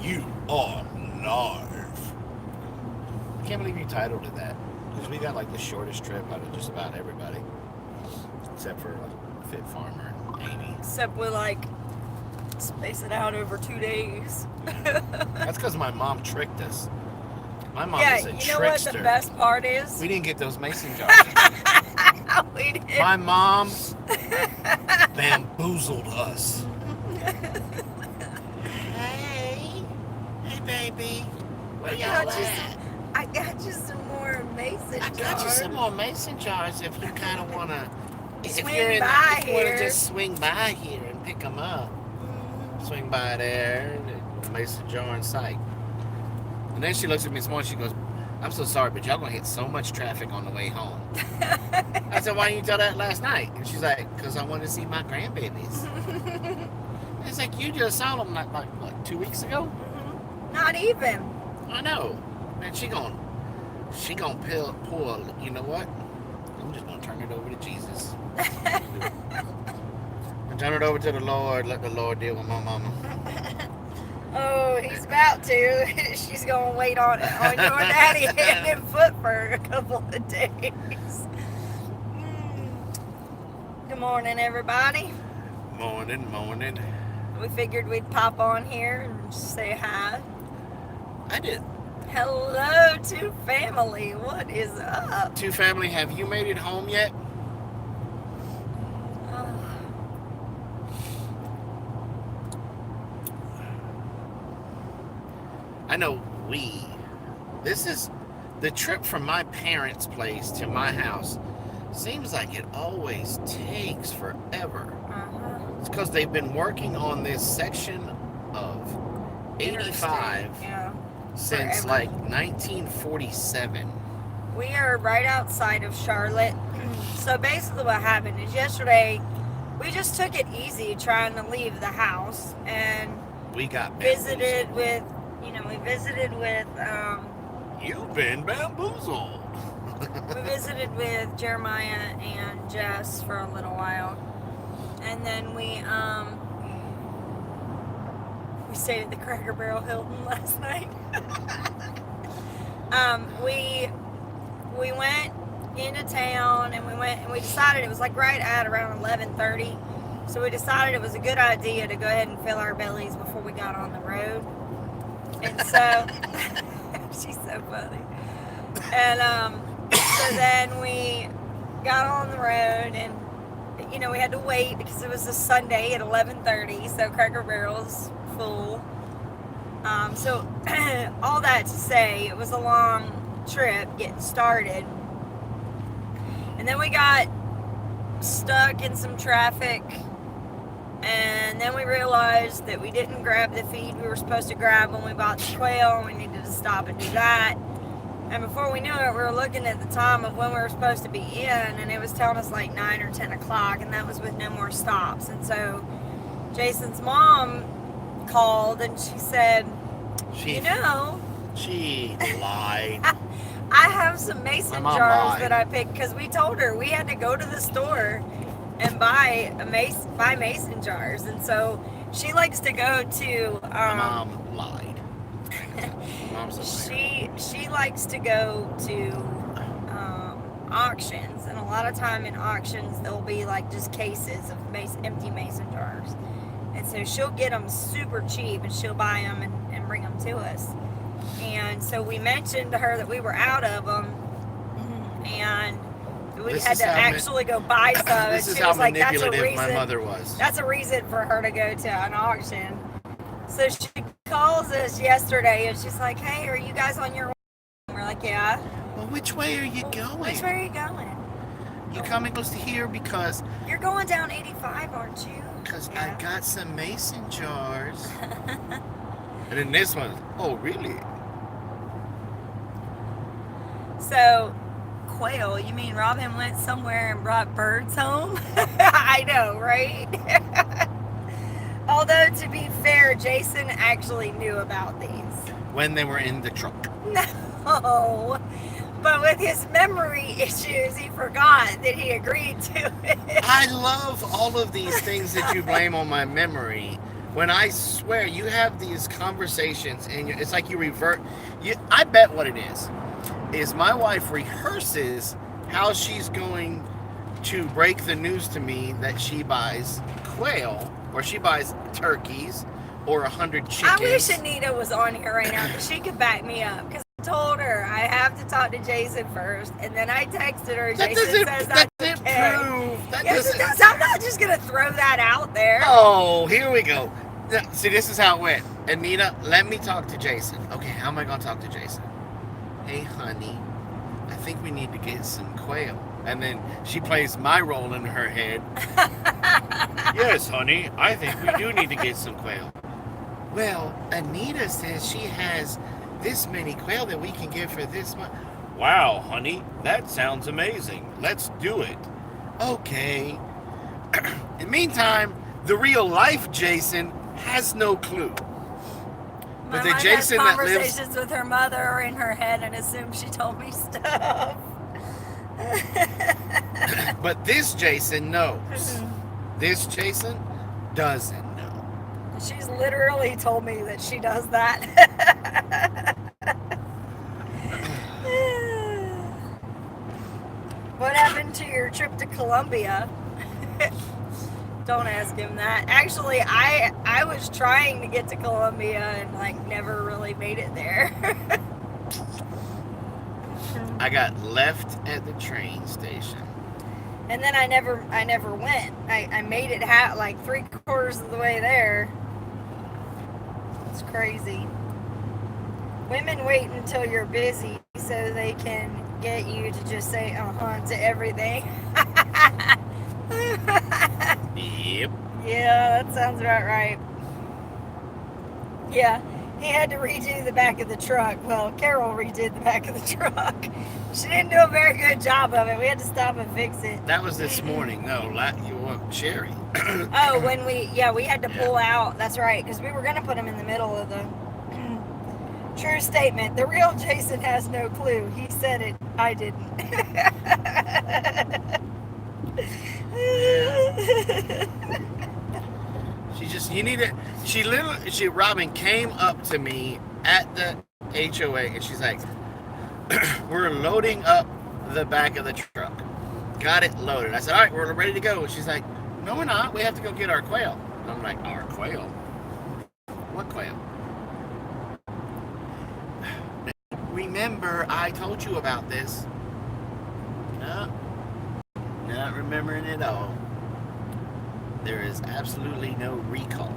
You are live. I can't believe you titled it that. Because we got like the shortest trip out of just about everybody. Except for like Fit Farmer and Amy. Except we like space it out over 2 days. That's because my mom tricked us. My mom is a trickster. You know what the best part is? We didn't get those mason jars. We did. My mom bamboozled us. Hey baby, where y'all at? I got you some more mason jars. I got you some more mason jars if you kind of want to. If you want to just swing by here and pick them up. Swing by there, mason jar in sight. And then she looks at me this morning, she goes, I'm so sorry, but y'all gonna hit so much traffic on the way home. I said, why didn't you tell that last night? And she's like, because I wanted to see my grandbabies. It's like, you just saw them like 2 weeks ago? Not even. I know. And she gonna pull, you know what? I'm just gonna turn it over to Jesus. And turn it over to the Lord, let the Lord deal with my mama. Oh, he's about to. She's gonna wait on your daddy hand and foot for a couple of days. Good morning, everybody. Morning. We figured we'd pop on here and just say hi. I did. Hello to family. What is up? To family, have you made it home yet? I know this is the trip from my parents' place to my house. Seems like it always takes forever. It's because they've been working on this section of 85 since like 1947. We are right outside of Charlotte. So basically what happened is yesterday we just took it easy trying to leave the house, and we got visited with You've been bamboozled. we visited with Jeremiah and Jess for a little while, and then we stayed at the Cracker Barrel Hilton last night. We went into town, and we decided it was like right at around 11:30, so we decided it was a good idea to go ahead and fill our bellies before we got on the road. And so she's so funny. And so then we got on the road, and we had to wait because it was a Sunday at 11:30, so Cracker Barrel's full. So all that to say, it was a long trip getting started, and then we got stuck in some traffic, and then we realized that we didn't grab the feed we were supposed to grab when we bought the quail, and we needed to stop and do that. And before we knew it, we were looking at the time of when we were supposed to be in, and it was telling us like 9 or 10 o'clock, and that was with no more stops. And so Jason's mom called, and she said, she lied. I have some mason jars that I picked, because we told her we had to go to the store and buy mason jars, and so she likes to go to my mom lied. she likes to go to auctions, and a lot of time in auctions there'll be like just cases of empty mason jars, and so she'll get them super cheap, and she'll buy them and bring them to us. And so we mentioned to her that we were out of them, and we had to actually go buy some. This and is she how was like, manipulative my mother was. That's a reason for her to go to an auction. So she calls us yesterday, and she's like, hey, are you guys on your way? And we're like, yeah. Well, which way are you going? Which way are you going? You coming close to here because... You're going down 85, aren't you? Because I got some mason jars. And then this one, oh, really? So, quail, you mean Robin went somewhere and brought birds home? I know, right? Although, to be fair, Jason actually knew about these. When they were in the truck. No. But with his memory issues, he forgot that he agreed to it. I love all of these things that you blame on my memory, when I swear you have these conversations and it's like you revert. I bet what it is my wife rehearses how she's going to break the news to me that she buys quail or she buys turkeys or 100 chickens. I wish Anita was on here right now because she could back me up. Because I told her I have to talk to Jason first, and then I texted her. Jason says that's okay. Yes, it does. I'm not just gonna throw that out there. Oh, here we go. See, this is how it went. Anita, let me talk to Jason. Okay, how am I gonna talk to Jason? Hey, honey, I think we need to get some quail. And then she plays my role in her head. Yes, honey, I think we do need to get some quail. Well, Anita says she has this many quail that we can get for this much. Wow, honey, that sounds amazing. Let's do it. Okay. In the meantime, the real life Jason has no clue. My wife has conversations with her mother in her head and assumes she told me stuff. But this Jason knows. This Jason doesn't know. She's literally told me that she does that. What happened to your trip to Colombia? Don't ask him that. Actually, I was trying to get to Colombia and never really made it there. I got left at the train station. And then I never went. I made it 3/4 of the way there. It's crazy. Women wait until you're busy so they can get you to just say to everything. Yep. Yeah, that sounds about right. Yeah, he had to redo the back of the truck. Well, Carol redid the back of the truck. She didn't do a very good job of it. We had to stop and fix it. That was this morning. No, Sherry. Oh, when we had to pull out. That's right, because we were going to put him in the middle of the true statement. The real Jason has no clue. He said it. I didn't. Robin came up to me at the HOA and she's like, we're loading up the back of the truck. Got it loaded. I said, all right, we're ready to go. And she's like, no, we're not. We have to go get our quail. I'm like, our quail? What quail? Remember, I told you about this. No, not remembering it all. There is absolutely no recall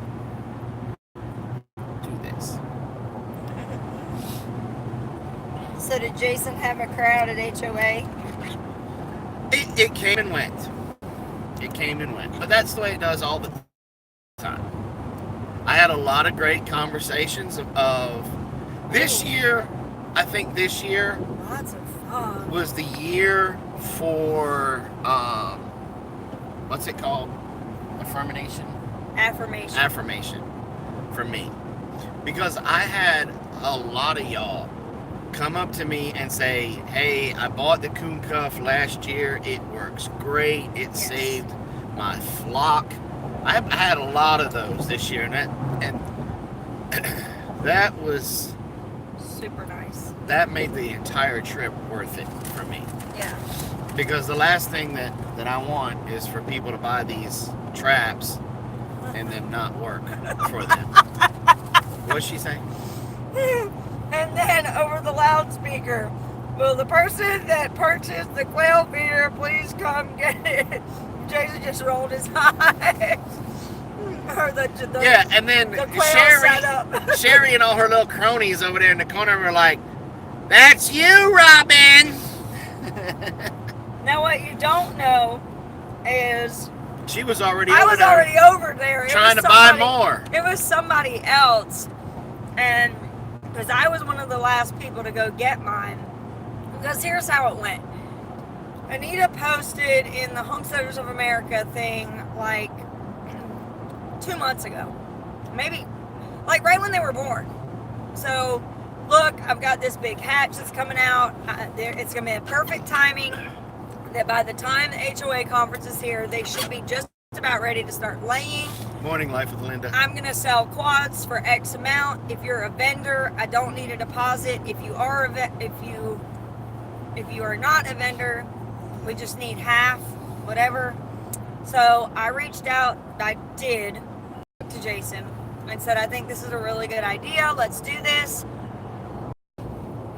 to this. So did Jason have a crowd at HOA? It came and went. It came and went. But that's the way it does all the time. I had a lot of great conversations of this year. I think this year was the year for what's it called? Affirmation for me. Because I had a lot of y'all come up to me and say, hey, I bought the coon cuff last year. It works great. It saved my flock. I had a lot of those this year, and that was super nice. That made the entire trip worth it for me. Yeah. Because the last thing that I want is for people to buy these traps and them not work for them. What's she saying? And then over the loudspeaker, will the person that purchased the quail feeder please come get it? Jason just rolled his eyes. And then Sherry and all her little cronies over there in the corner were like, that's you, Robin! Now what you don't know is I was already over there trying to buy more. It was somebody else, and because I was one of the last people to go get mine. Because here's how it went. Anita posted in the Homesteaders of America thing 2 months ago, maybe right when they were born. So look, I've got this big hatch that's coming out. It's gonna be a perfect timing that by the time the HOA conference is here, they should be just about ready to start laying. Morning Life with Linda. I'm going to sell quads for X amount. If you're a vendor, I don't need a deposit. If you are if you are not a vendor, we just need half, whatever. So I reached out, I did, to Jason and said, I think this is a really good idea. Let's do this.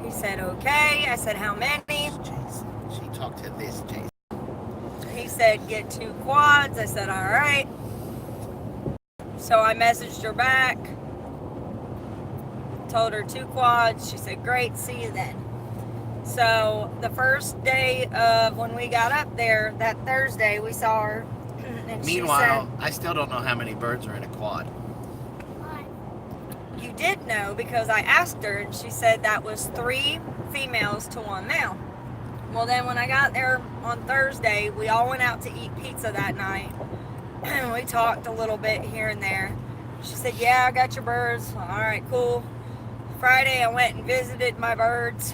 He said, okay. I said, how many? Jason. She talked to this Jason. He said, get 2 quads. I said, all right. So I messaged her back, told her 2 quads. She said, great, see you then. So the first day of when we got up there, that Thursday, we saw her. And Meanwhile, she said, I still don't know how many birds are in a quad. you did know because I asked her, and she said that was 3 females to 1 male. Well, then when I got there on Thursday, we all went out to eat pizza that night. And we talked a little bit here and there. She said, yeah, I got your birds. All right, cool. Friday, I went and visited my birds.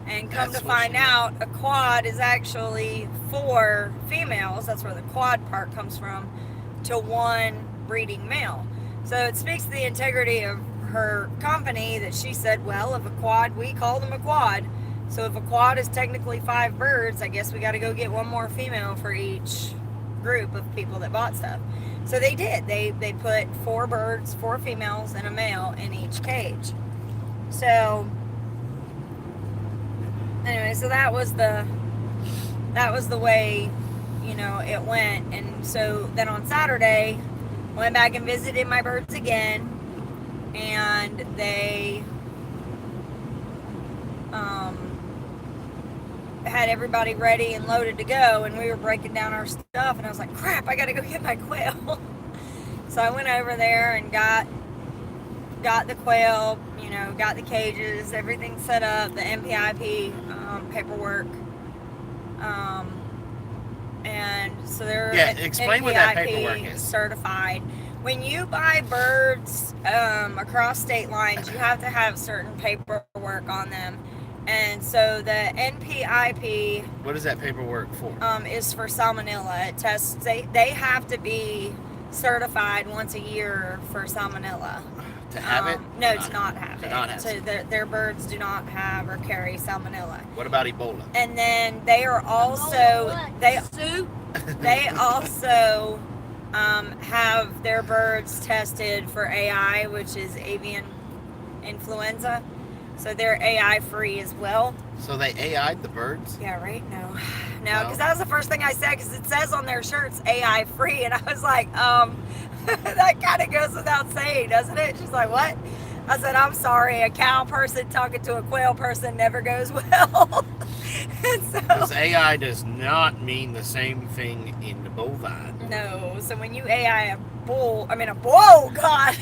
And come to find out, a quad is actually 4 females. That's where the quad part comes from. To 1 breeding male. So it speaks to the integrity of her company that she said, well, if a quad, we call them a quad. So if a quad is technically 5 birds, I guess we got to go get 1 more female for each group of people that bought stuff. So they did. They put 4 birds, 4 females, and a male in each cage. So anyway, so that was the way, you know, it went. And so then on Saturday, went back and visited my birds again, and they had everybody ready and loaded to go, and we were breaking down our stuff, and I was like, crap, I gotta go get my quail. So I went over there and got the quail, you know, got the cages, everything set up, the MPIP paperwork, and so they're explain what that paperwork is. Certified. When you buy birds across state lines, you have to have certain paperwork on them. And so the NPIP, what is that paperwork for? Is for salmonella. It tests. They have to be certified once a year for salmonella. To have it? No, to not have it. Not have so it. their birds do not have or carry salmonella. What about Ebola? And then they are also they also have their birds tested for AI, which is avian influenza. So they're AI free as well. So they AI'd the birds? Yeah, right? No, because that was the first thing I said, because it says on their shirts AI free, and I was like, that kind of goes without saying, doesn't it? She's like, what? I said, I'm sorry, a cow person talking to a quail person never goes well. Because AI does not mean the same thing in the bovine. No, so when you AI a bull, God.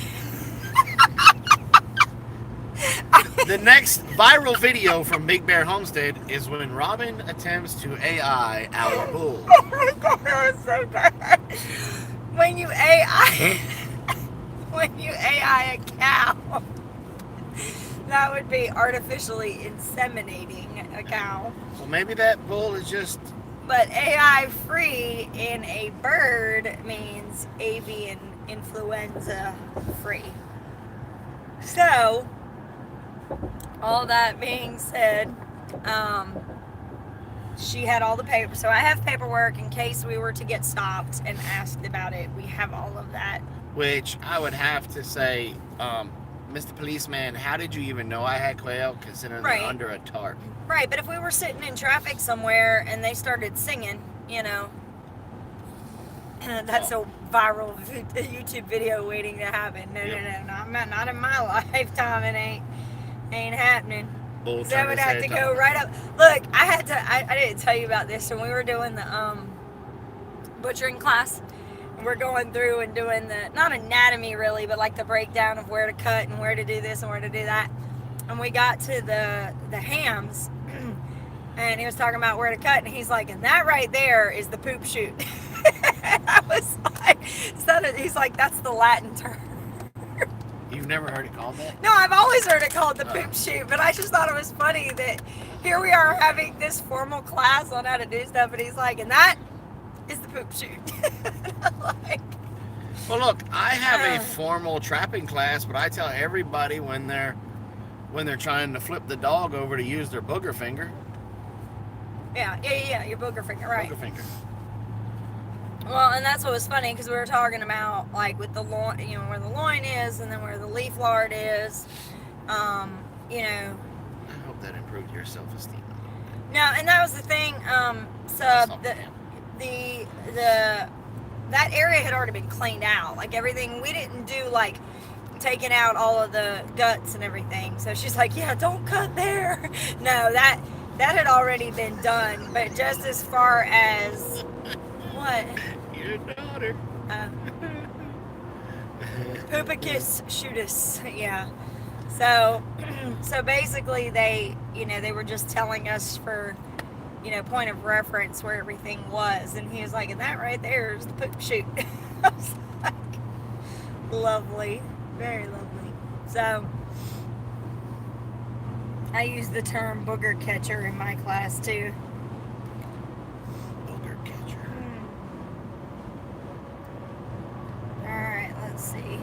The next viral video from Big Bear Homestead is when Robin attempts to AI our bull. Oh my God, that was so bad. When you AI a cow, that would be artificially inseminating a cow. Well, maybe that bull is just... But AI free in a bird means avian influenza free. So, all that being said, she had all the paper. So I have paperwork in case we were to get stopped and asked about it. We have all of that. Which I would have to say, Mr. Policeman, how did you even know I had quail considering they're under a tarp? Right, but if we were sitting in traffic somewhere and they started singing, you know, that's a viral YouTube video waiting to happen. No, not in my lifetime. It ain't happening. So I would have to go right up. Look, I didn't tell you about this when we were doing the butchering class. We're going through and doing the, not anatomy really, but like the breakdown of where to cut and where to do this and where to do that. And we got to the hams, and he was talking about where to cut, and he's like, and that right there is the poop chute. I was like, he's like, that's the Latin term. You've never heard it called that? No, I've always heard it called the poop chute, but I just thought it was funny that here we are having this formal class on how to do stuff, and he's like, and that is the poop chute. Well, look, I have a formal trapping class, but I tell everybody when they're trying to flip the dog over to use their booger finger. Yeah, your booger finger, right? Booger finger. Well, and that's what was funny because we were talking about like with the loin, you know, where the loin is, and then where the leaf lard is. You know. I hope that improved your self-esteem. No, and that was the thing. So that area had already been cleaned out. Like everything, we didn't do like taking out all of the guts and everything. So she's like, "Yeah, don't cut there." No, that had already been done. But just as far as what? Your daughter. Poopicus shootus. Yeah. So basically they were just telling us for, point of reference where everything was. And he was like, and that right there is the poop chute. I was like, lovely. Very lovely. So I use the term booger catcher in my class too. Booger catcher. Alright, let's see.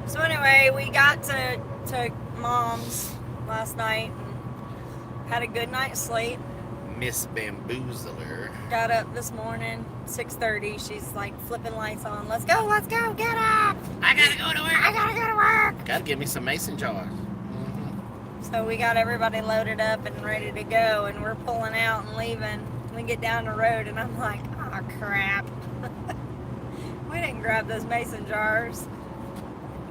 So anyway, we got to Mom's last night and had a good night's sleep. Miss Bamboozler. Got up this morning, 6:30. She's like flipping lights on. Let's go, get up! I gotta go to work. I gotta go to work! Gotta get me some mason jars. Mm-hmm. So we got everybody loaded up and ready to go, and we're pulling out and leaving. We get down the road, and I'm like, oh crap. We didn't grab those mason jars.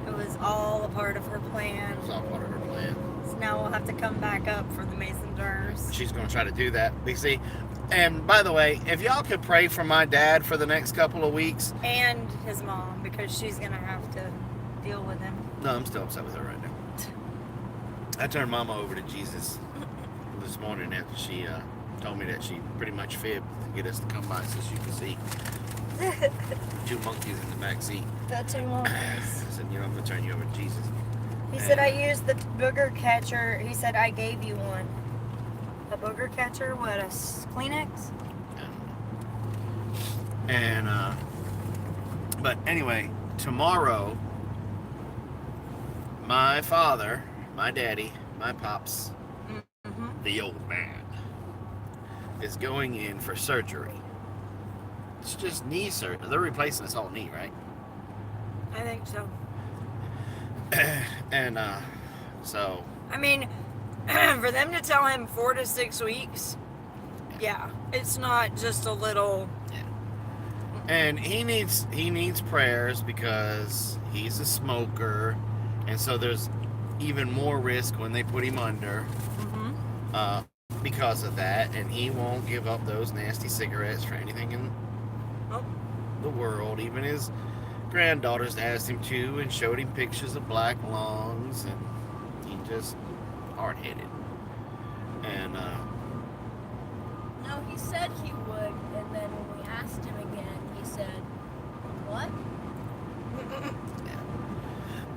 It was all a part of her plan. It was all part of her plan. So now we'll have to come back up for the mason jars. She's going to try to do that. You see, and by the way, if y'all could pray for my dad for the next couple of weeks. And his mom, because she's going to have to deal with him. No, I'm still upset with her right now. I turned Mama over to Jesus this morning after she told me that she pretty much fibbed to get us to come by so she could see. 2 monkeys in the back seat. The 2 monkeys. I said, I'm going to turn you over to Jesus. He said, I used the booger catcher. He said, I gave you one. A booger catcher? What, a Kleenex? And, but anyway, tomorrow, my father, my daddy, my pops, the old man, is going in for surgery. It's just knee surgery. They're replacing this whole knee, right? I think so. And so I mean, for them to tell him 4 to 6 weeks, yeah, it's not just a little. Yeah. And he needs prayers because he's a smoker, and so there's even more risk when they put him under because of that. And he won't give up those nasty cigarettes for anything in the world. Even his granddaughters asked him to and showed him pictures of black lungs, and he just hard-headed. And no, he said he would, and then when we asked him again, he said, what?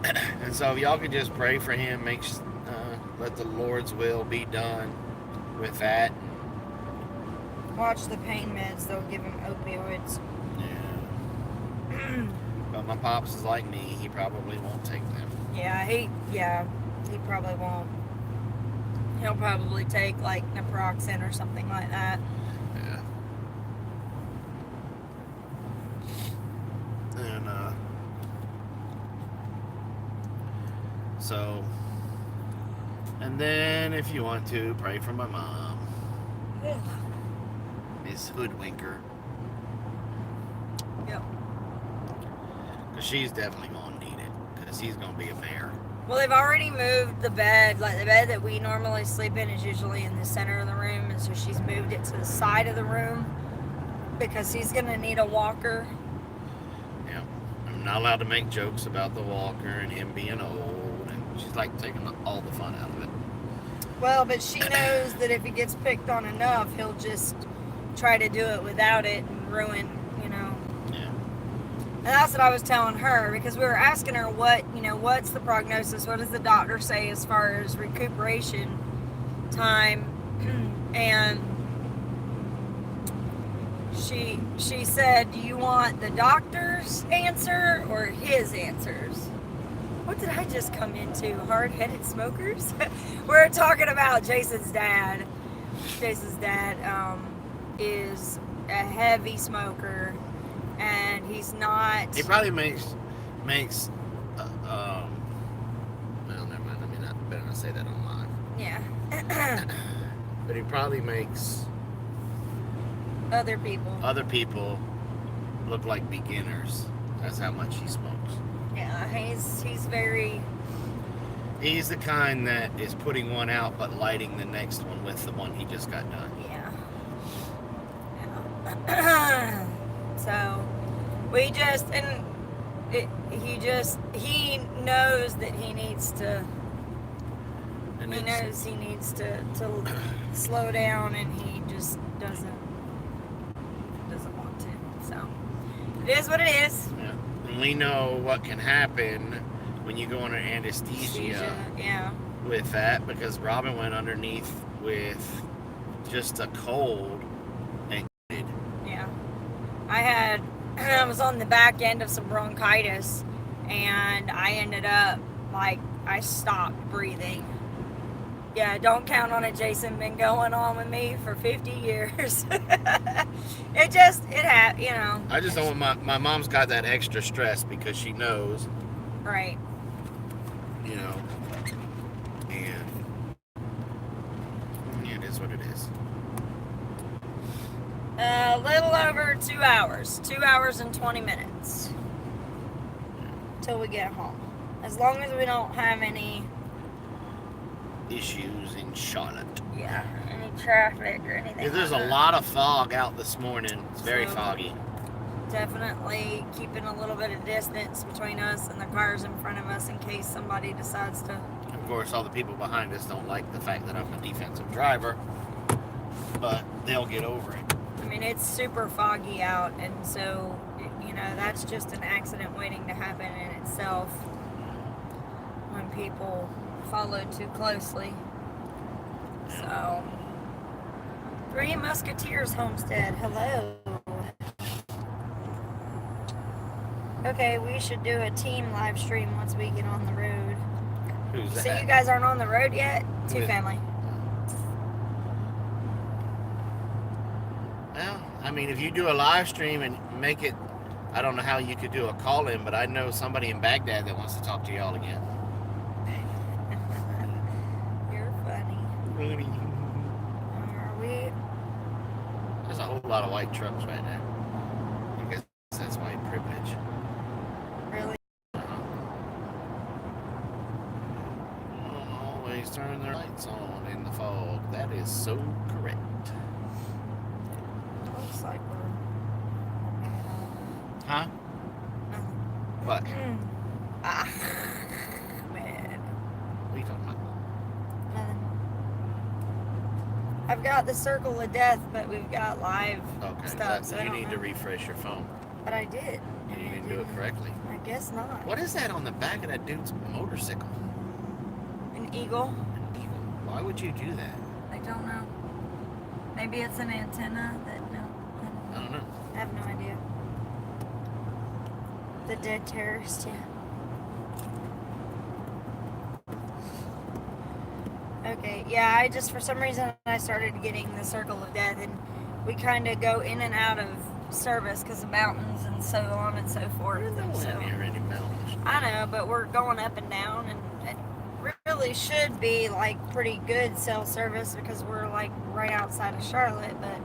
yeah. And so if y'all could just pray for him, let the Lord's will be done with that. Watch the pain meds. They'll give him opioids. Yeah. But my pops is like me. He probably won't take them. Yeah, he probably won't. He'll probably take like naproxen or something like that. Yeah. And so, and then if you want to, pray for my mom. Miss Hoodwinker. Yep. Because she's definitely going to need it. Because he's going to be a bear. Well, they've already moved the bed. Like the bed that we normally sleep in is usually in the center of the room. And so she's moved it to the side of the room because he's going to need a walker. Yeah. I'm not allowed to make jokes about the walker and him being old. And she's like taking all the fun out of it. Well, but she knows that if he gets picked on enough, he'll just try to do it without it and ruin, Yeah. And that's what I was telling her, because we were asking her what's the prognosis? What does the doctor say as far as recuperation time? And she said, "Do you want the doctor's answer or his answers?" What did I just come into? Hard-headed smokers? We're talking about Jason's dad. Jason's dad is a heavy smoker, and he's not. He probably makes. Well, never mind. I mean, I better not say that online. Yeah. But he probably makes Other people. Look like beginners. That's how much he smokes. Yeah, he's very. He's the kind that is putting one out but lighting the next one with the one he just got done. Yeah. So we just he knows that he needs to. And He it's- knows he needs to slow down, and he just doesn't want to. So it is what it is. Yeah. And we know what can happen when you go under anesthesia Yeah. with that, because Robin went underneath with just a cold and Yeah. I was on the back end of some bronchitis, and I ended up, like, I stopped breathing. Yeah, don't count on it, Jason. Been going on with me for 50 years. It you know. I just don't want my mom's got that extra stress because she knows, Right. you know, and yeah, it is what it is. A little over 2 hours. 2 hours and 20 minutes. Till we get home. As long as we don't have any Issues in Charlotte. any traffic or anything. Yeah, there's like a that. lot of fog out this morning. It's very So- foggy. Definitely keeping a little bit of distance between us and the cars in front of us in case somebody decides to. Of course, all the people behind us don't like the fact that I'm a defensive driver, but they'll get over it. I mean, it's super foggy out, and so, you know, that's just an accident waiting to happen in itself when people follow too closely. So, Three Musketeers Homestead, hello. Okay, we should do a team live stream once we get on the road. Who's So that? you guys aren't on the road yet? Two Yeah. family. Well, I mean, if you do a live stream and make it, I don't know how you could do a call in, but I know somebody in Baghdad that wants to talk to y'all again. You're funny. Are we? There's a whole lot of white trucks right now. I guess that's white privilege. Really? Always turn their lights on in the fog. That is so correct. Looks like we're. Huh? What? Ah, man. What are you talking about? Nothing. I've got the circle of death, but we've got live Okay, stuff. So I you don't need to know. refresh your phone. But I did. You and I didn't do it correctly. I guess not. What is that on the back of that dude's motorcycle? An eagle? Why would you do that? I don't know. Maybe it's an antenna that I don't know. I have no idea. The dead terrorist, yeah. Okay, yeah, I just, for some reason, I started getting the circle of death, and we kind of go in and out of service because of mountains and so on and so forth. There's no And one so, near any mountains. I know, but we're going up and down, and it really should be like pretty good cell service because we're like right outside of Charlotte, but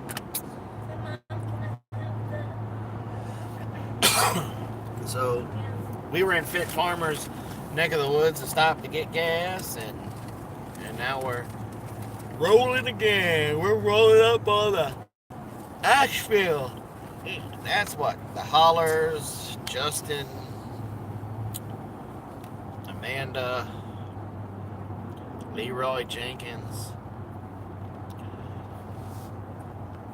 So we were in Fit Farmer's neck of the woods and stopped to get gas, and now we're rolling again. We're rolling up on the Asheville. That's what the Hollers, Justin, Amanda, Leroy Jenkins,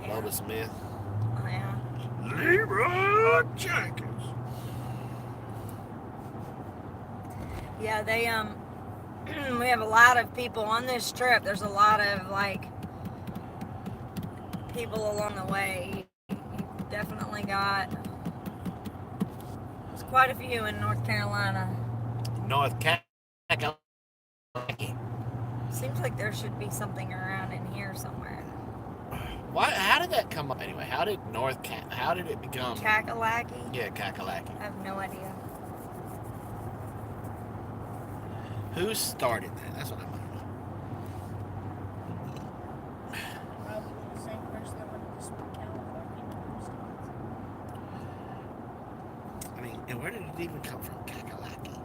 yeah. Bubba Smith. Oh, yeah. Leroy Jenkins. Yeah, they we have a lot of people on this trip. There's a lot of like people along the way. You definitely got. There's quite a few in North Carolina. North Carolina. Seems like there should be something around in here somewhere. Why? How did that come up anyway? How did How did it become? Kakalaki? Yeah, Kakalaki. I have no idea. Who started that? That's what I want to know. Probably the same person that wanted to speak California to I mean, and where did it even come from? Kakalaki.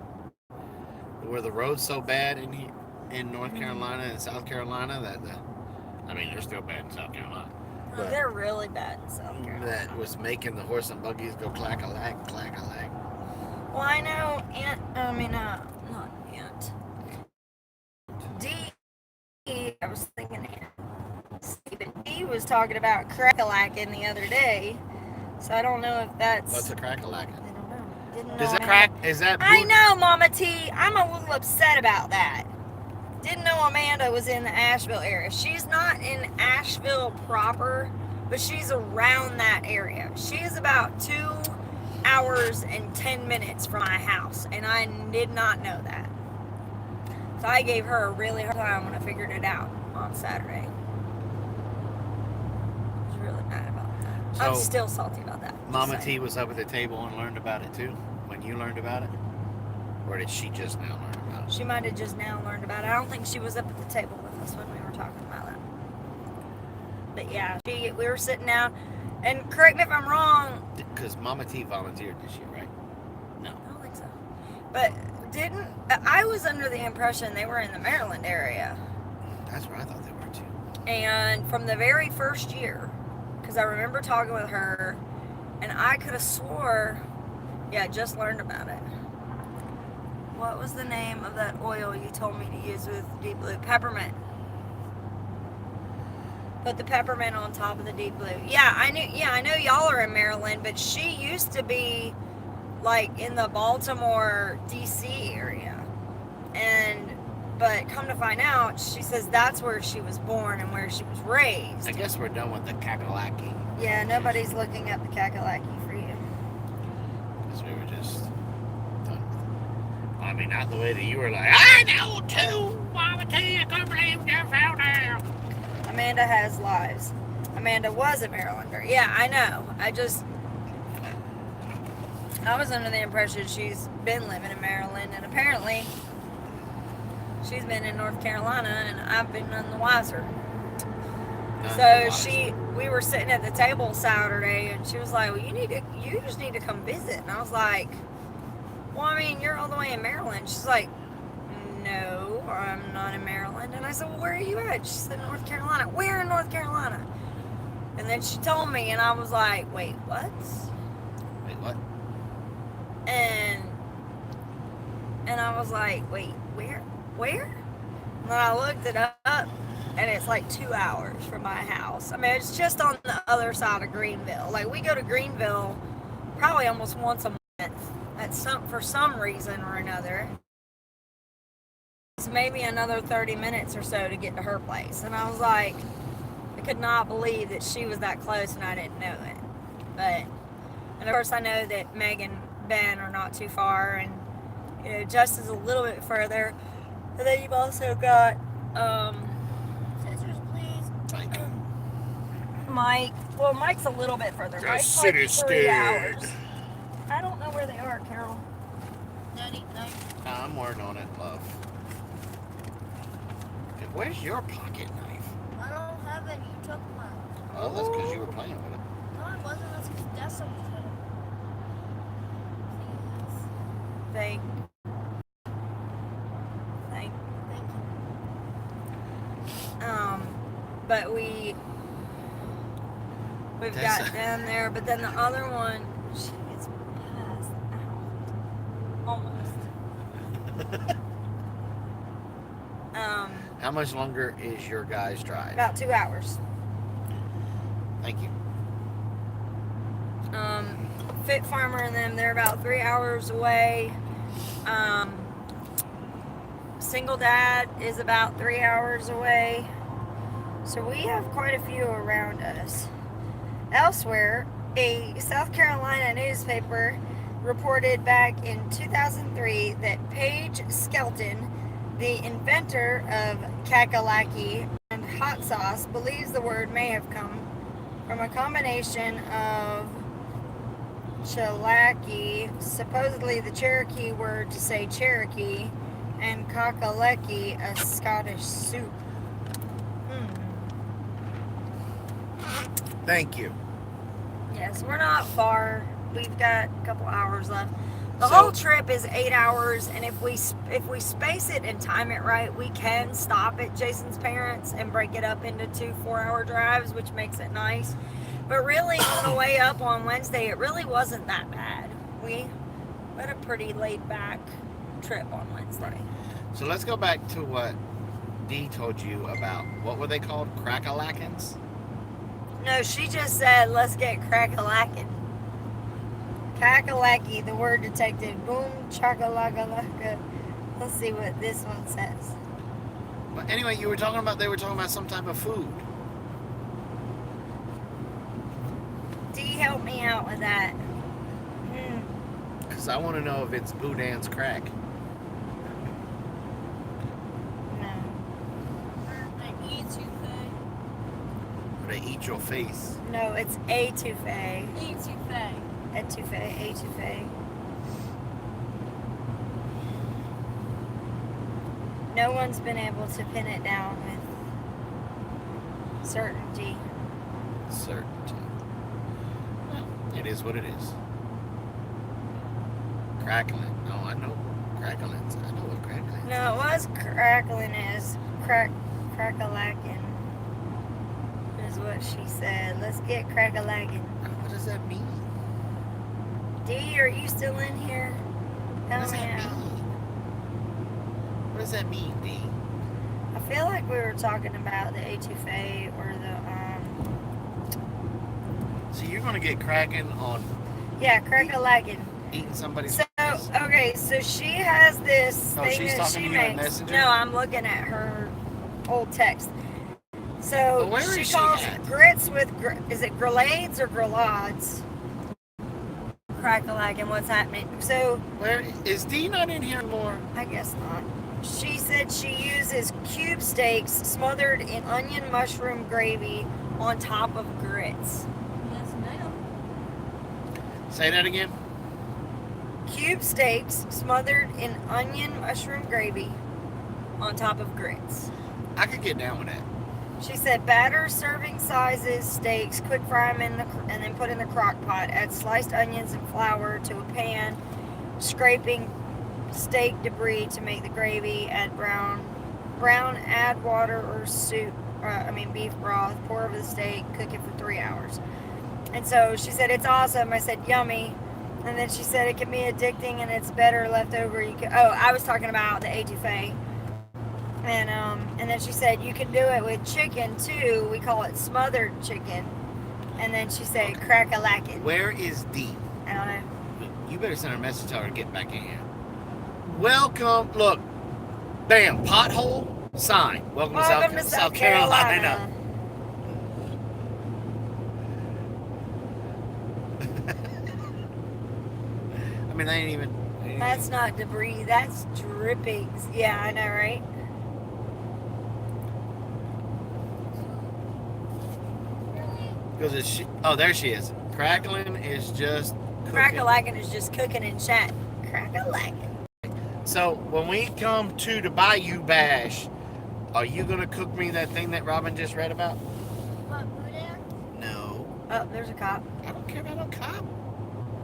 Were the roads so bad in North Carolina and South Carolina that I mean, they're still bad in South Carolina. But They're really bad in South Carolina. that was making the horse and buggies go clack-a-lack, clack-a-lack. Well, I know not Aunt. I was thinking Stephen D was talking about crack-a-lacking the other day. So I don't know if that's... What's a crack-a-lacking? I don't know. Didn't Is know it crack? Is that... I know, Mama T. I'm a little upset about that. Didn't know Amanda was in the Asheville area. She's not in Asheville proper, but she's around that area. She is about 2 hours and 10 minutes from my house, and I did not know that. So I gave her a really hard time when I figured it out on Saturday. I was really mad about that. I'm So, still salty about that. Mama T was up at the table and learned about it too? When you learned about it? Or did she just now learn about it? She might have just now learned about it. I don't think she was up at the table with us when we were talking about it. But yeah, we were sitting down, and correct me if I'm wrong. Because Mama T volunteered this year, right? No. I don't think so. But I was under the impression they were in the Maryland area. That's where I thought they were too. And from the very first year, because I remember talking with her, and I could have swore, just learned about it. What was the name of that oil you told me to use with Deep Blue? Peppermint. Put the peppermint on top of the Deep Blue. I know y'all are in Maryland, but she used to be like in the Baltimore, D.C. area. But come to find out, she says that's where she was born and where she was raised. I guess we're done with the Kakalaki. Yeah, nobody's looking up the Kakalaki for you. Because we were just done with it. I mean, not the way that you were like, I know too, Mama T, I can't believe you found out. Amanda has lives. Amanda was a Marylander. Yeah, I know. I was under the impression she's been living in Maryland, and apparently she's been in North Carolina, and I've been none the wiser. We were sitting at the table Saturday, and she was like, well, you just need to come visit. And I was like, well, I mean, you're all the way in Maryland. She's like, no, I'm not in Maryland. And I said, well, where are you at? She said, North Carolina. Where in North Carolina? And then she told me, and I was like, wait, what? Wait, what? And I was like, wait, where? And then I looked it up, and it's like 2 hours from my house. I mean, it's just on the other side of Greenville. Like, we go to Greenville probably almost once a month for some reason or another. It's maybe another 30 minutes or so to get to her place. And I was like, I could not believe that she was that close and I didn't know it. And of course I know that Meg and Ben are not too far, and Just is a little bit further. And then you've also got Scissors, please. Thank you. Mike. Well, Mike's a little bit further. Just Mike's sit like 3 still. hours. I don't know where they are, Carol. Daddy, no. I'm working on it, love. Where's your pocket knife? I don't have it. You took mine. Oh, that's because you were playing with it. No, it wasn't. That's because Dessa was with it. Thank Thank you. But we've got down there, but then the other one, she gets passed out. Almost. How much longer is your guys' drive? About 2 hours. Thank you. Fit Farmer and them, they're about 3 hours away. Single Dad is about 3 hours away. So we have quite a few around us. Elsewhere, A South Carolina newspaper reported back in 2003 that Paige Skelton, the inventor of kakalaki and hot sauce, believes the word may have come from a combination of chalaki, supposedly the Cherokee word to say Cherokee, and kakalaki, a Scottish soup. Thank you. Yes, we're not far. We've got a couple hours left. The whole trip is 8 hours, and if we space it and time it right, we can stop at Jason's parents and break it up into 2 4-hour drives, which makes it nice. But really, on the way up on Wednesday, it really wasn't that bad. We had a pretty laid-back trip on Wednesday. So let's go back to what Dee told you about. What were they called? Crack-a-lackins? No, she just said, let's get crack-a-lackin'. Kakalaki, the word detective. Boom, chakalaka. Let's see what this one says. But anyway, they were talking about some type of food. Dee, help me out with that. Because I want to know if it's Boudin's crack. No. Or they eat your face. No, it's etouffee. Etouffee. Etouffee. No one's been able to pin it down with certainty. Certainty. Well, it is what it is. Crackling. No, I know cracklings. I know what crackling is. No, it was crackling is crack-a-lackin' is what she said. Let's get crack-a-lackin'. What does that mean? Dee, are you still in here? What Help does me that out. mean? What does that mean, Dee? I feel like we were talking about the etouffee or the So you're gonna get cracking on yeah, crack-a-lackin'. eating somebody's So face? okay, so she has this Oh, thing she's that talking she to you on makes. Messenger? No, I'm looking at her old text. So Well, where she is she calls at? grits with is it grillades or grillades? Crack-a-lackin', what's happening? So Where is Dee not in here anymore? I guess not. She said she uses cube steaks smothered in onion mushroom gravy on top of grits. Yes, ma'am. Say that again. Cube steaks smothered in onion mushroom gravy on top of grits. I could get down with that. She said batter serving sizes steaks, quick fry them and then put in the crock pot. Add sliced onions and flour to a pan, scraping steak debris to make the gravy. Add brown, add water or soup, beef broth, pour over the steak, cook it for 3 hours. And so she said, it's awesome. I said, yummy. And then she said, it can be addicting and it's better left over. I was talking about the etouffee. And then she said, you can do it with chicken too. We call it smothered chicken. And then she said, crack-a-lackin'. Where is Dee? I don't know. You better send her a message, tell her to get back in here. Welcome. Look. Bam. Pothole. Sign. Welcome to South Carolina. I mean, they ain't even. That's not debris. That's drippings. Yeah, I know, right? Because it's oh, there she is. Crackling is just cooking. Crack-a-lackin' is just cooking and chatting. Crack-a-lackin'. So when we come to the Bayou Bash, are you gonna cook me that thing that Robin just read about? What, Buddha? No. Oh, there's a cop. I don't care about no cop.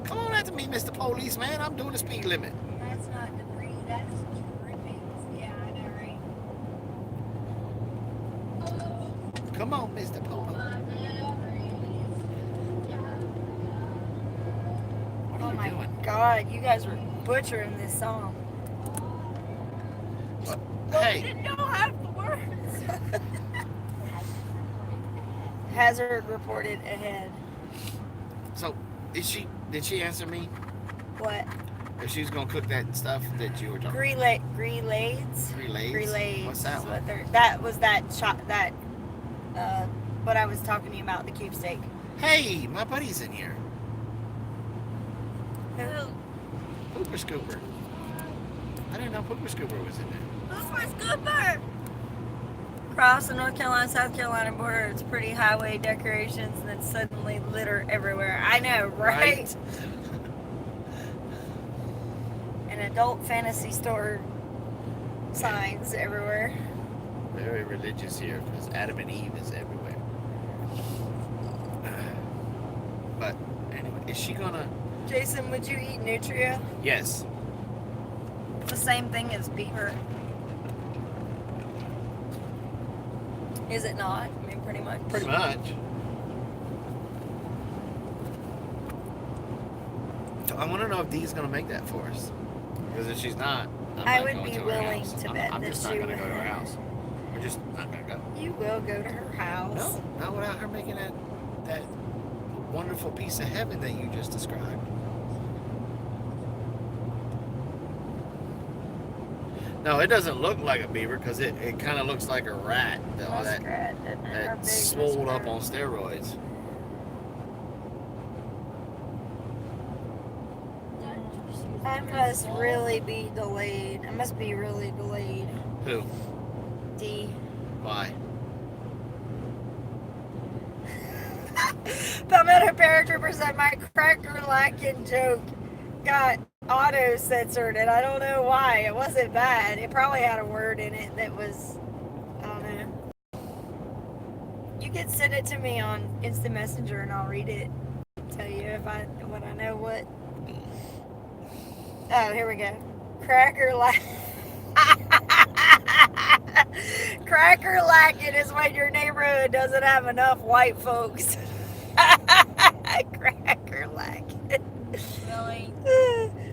Come on after me, Mr. Policeman. I'm doing the speed limit. That's not debris, that's drippings. Yeah, I know, right? Come on, Mr. Policeman. What Oh are my you doing? God, you guys were butchering this song. Hey. Didn't know half the words. Hazard reported ahead. So, did she answer me? What? If she was gonna cook that stuff that you were talking Grillades? Relays? Relays. What's that one? That was what I was talking to you about, the cube steak. Hey, my buddy's in here. Pooper Scooper. I didn't know Pooper Scooper was in there. Who's my scooper? Across the North Carolina, South Carolina border, it's pretty highway decorations and then suddenly litter everywhere. I know, right? And adult fantasy store signs everywhere. Very religious here because Adam and Eve is everywhere. But anyway, is she gonna? Jason, would you eat nutria? Yes. It's the same thing as beaver. Is it not? I mean, pretty much. Pretty much. So I want to know if Dee's gonna make that for us. Because if she's not, I would be willing to bet I'm that just she not gonna would. go to her house. We're just not gonna go. You will go to her house. No, not without her making that wonderful piece of heaven that you just described. No, it doesn't look like a beaver because it kind of looks like a rat. All that swole up on steroids. I must really be delayed. I must be really delayed. Who? D. Why? The meta paratrooper said my cracker lacking joke got auto censored, and I don't know why. It wasn't bad. It probably had a word in it that was, I don't know. You can send it to me on Instant Messenger, and I'll read it. Tell you when I know what. Oh, here we go. Cracker lacking is when your neighborhood doesn't have enough white folks. Cracker lacking. Really?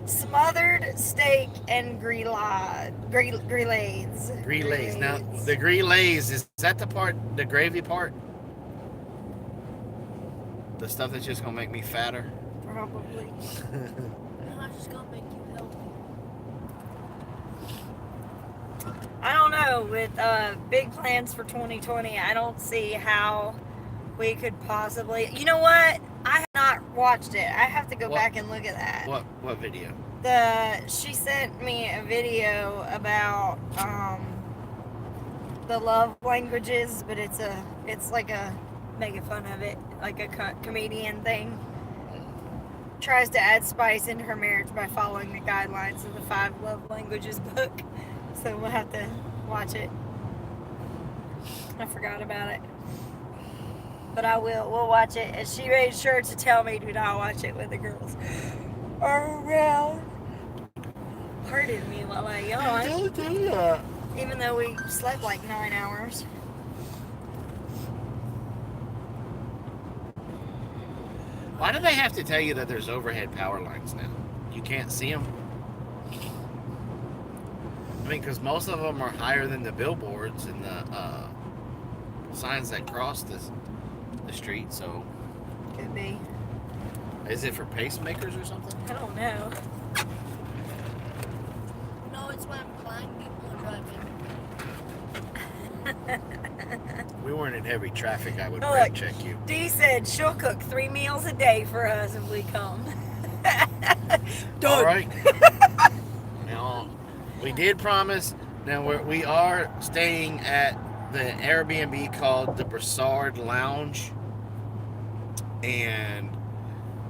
Smothered steak and grillades. Grillades. Now, the grillades, is that the gravy part? The stuff that's just going to make me fatter? Probably. No, I'm just gonna make you healthy. I don't know. With big plans for 2020, I don't see how we could possibly. You know what? I have not watched it. I have to go back and look at that. What video? She sent me a video about the love languages, but it's like a making fun of it, like a comedian thing. Tries to add spice into her marriage by following the guidelines of the 5 love languages book. So we'll have to watch it. I forgot about it. But I will. We'll watch it. And she made sure to tell me do not watch it when the girls are around. Pardon me while I yawn. Don't do that. Even though we slept like 9 hours. Why do they have to tell you that there's overhead power lines now? You can't see them? I mean, because most of them are higher than the billboards and the signs that cross the street, so... Could be. Is it for pacemakers or something? I don't know. No, it's when blind people are driving. We weren't in heavy traffic, I would Look. brake check you. Dee said she'll cook 3 meals a day for us if we come. All right. Now, we did promise. Now, we are staying at the Airbnb called the Broussard Lounge. And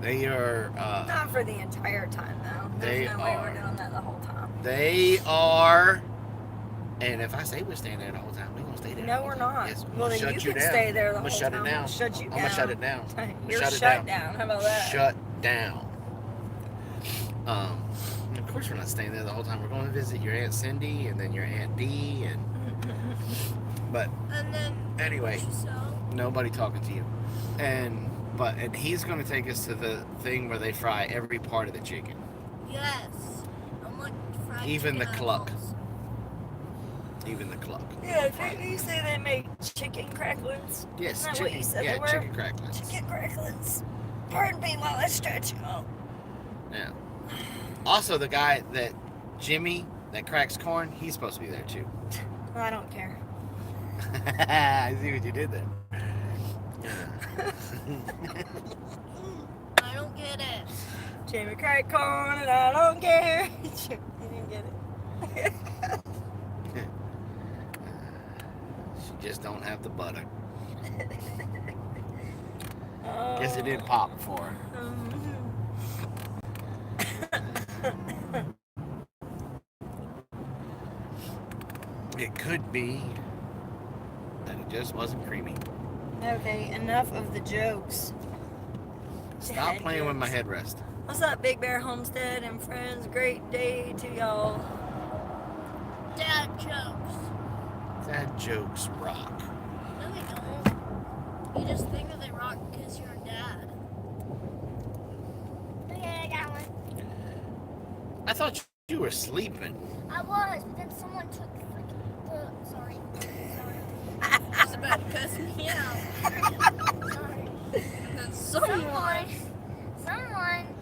they are... Not for the entire time, though. There's no way we're doing that the whole time. They are... And if I say we're staying there the whole time, we're going to stay there. No, we're not. Yes, Well, then you can stay there the whole time. I'm going to shut it down. Shut you I'm going to shut it down. You're Shut it shut down. How about that? Shut down. Of course, we're not staying there the whole time. We're going to visit your Aunt Cindy and then your Aunt Dee, and but And then anyway, so nobody talking to you. And he's going to take us to the thing where they fry every part of the chicken, yes, I'm like fried even the chicken cluck. eyeballs. Even the cluck. Yeah, didn't you say they make chicken cracklings? Yes, Isn't that chicken. what you said Yeah, they were? chicken cracklings. Chicken cracklings. Pardon me while I stretch out. Yeah. Also, the guy that Jimmy that cracks corn, he's supposed to be there too. Well, I don't care. I see what you did there. I don't get it. Jimmy crack corn and I don't care. You didn't get it. She just don't have the butter. Oh. Guess it didn't pop for her. It could be that it just wasn't creamy. Okay, enough of the jokes. Stop Dad playing with my jokes. headrest. What's up, Big Bear Homestead and friends? Great day to y'all. Dad jokes. Dad jokes rock. No, they don't. You just think that they rock because you're a dad. Okay, I got one. I thought you were sleeping. I was, but then someone took freaking the. Sorry. I was about to piss me out. Sorry. Then someone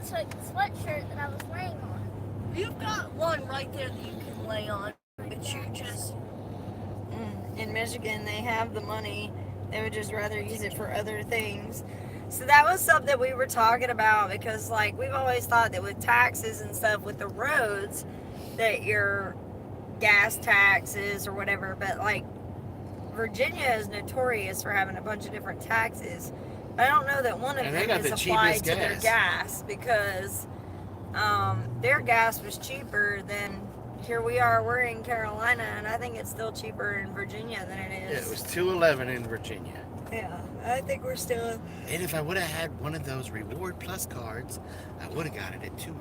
took the sweatshirt that I was laying on. You've got one right there that you can lay on, but you just. In Michigan, they have the money. They would just rather use it for other things. So that was something we were talking about because, like, we've always thought that with taxes and stuff with the roads, that your gas taxes or whatever, but like Virginia is notorious for having a bunch of different taxes. But I don't know that one of And they them got is the applied cheapest to their gas. gas because their gas was cheaper than here we are. We're in Carolina, and I think it's still cheaper in Virginia than it Yeah, is. it was $2.11 in Virginia. Yeah, I think we're still. And if I would have had one of those Reward Plus cards, I would have got it at $2.09.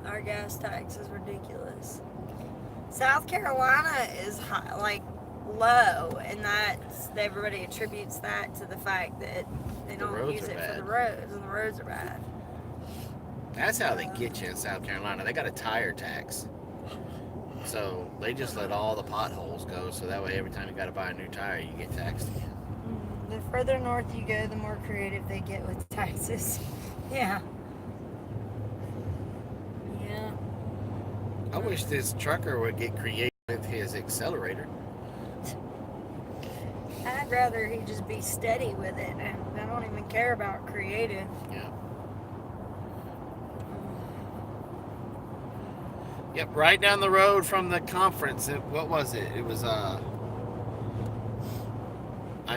Our gas tax is ridiculous. South Carolina is high, like low, and that's everybody attributes that to the fact that they The don't roads use are it for bad. the roads, and the roads are bad. That's how they get you in South Carolina. They got a tire tax. So they just let all the potholes go, so that way every time you got to buy a new tire, you get taxed again. The further north you go, the more creative they get with taxes. Yeah. Yeah. I wish this trucker would get creative with his accelerator. I'd rather he just be steady with it, and I don't even care about creative. Yeah. Yep, right down the road from the conference. What was it? It was, I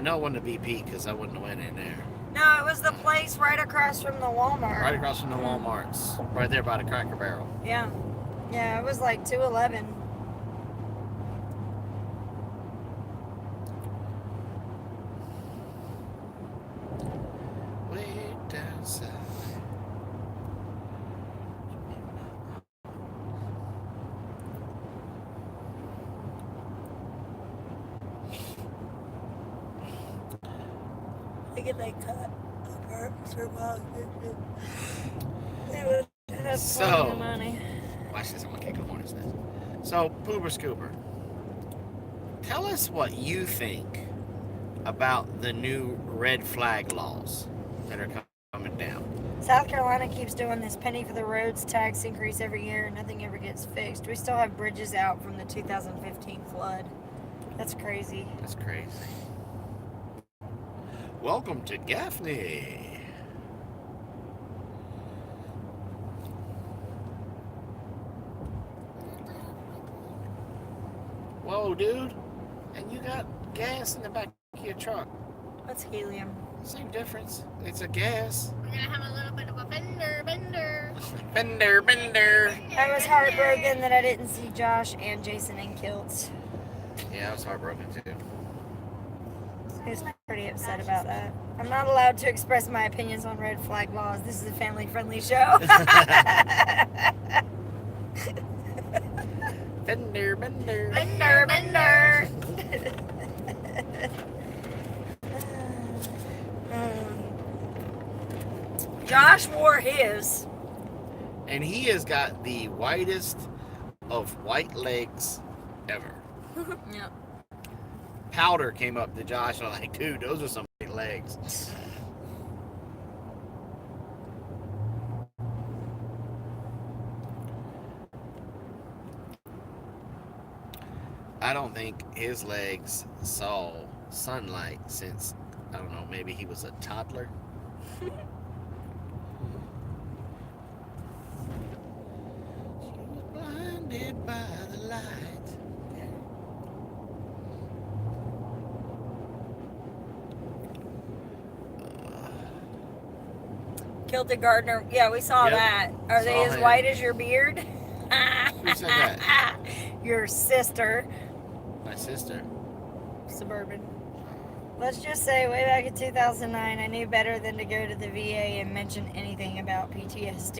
know it wasn't a BP because I wouldn't have went in there. No, it was the place right across from the Walmart. Right across from the Walmarts. Right there by the Cracker Barrel. Yeah. Yeah, it was like 211. Way down south. Look at that cut. They would have So- plenty of money. Watch this, I'm gonna kick a hornet's nest. So, Poober Scooper, tell us what you think about the new red flag laws that are coming down. South Carolina keeps doing this penny for the roads tax increase every year, and nothing ever gets fixed. We still have bridges out from the 2015 flood. That's crazy. That's crazy. Welcome to Gaffney. Whoa, dude. And you got gas in the back of your truck. What's helium? Same difference. It's a gas. We're gonna have a little bit of a bender. Bender. I was heartbroken that I didn't see Josh and Jason in kilts. Yeah, I was heartbroken too. I was pretty upset about that. I'm not allowed to express my opinions on red flag laws. This is a family-friendly show. Bender. Bender. Josh wore his. And he has got the whitest of white legs ever. Yep. Powder came up to Josh and I'm like, dude, those are some white legs. I don't think his legs saw sunlight since, I don't know, maybe he was a toddler. She was blinded by the light. Killed a gardener. Yeah, we saw Yep. that. Are they Saw as him. white as your beard? Who said that? Your sister. My sister. Suburban. Let's just say way back in 2009, I knew better than to go to the VA and mention anything about PTSD.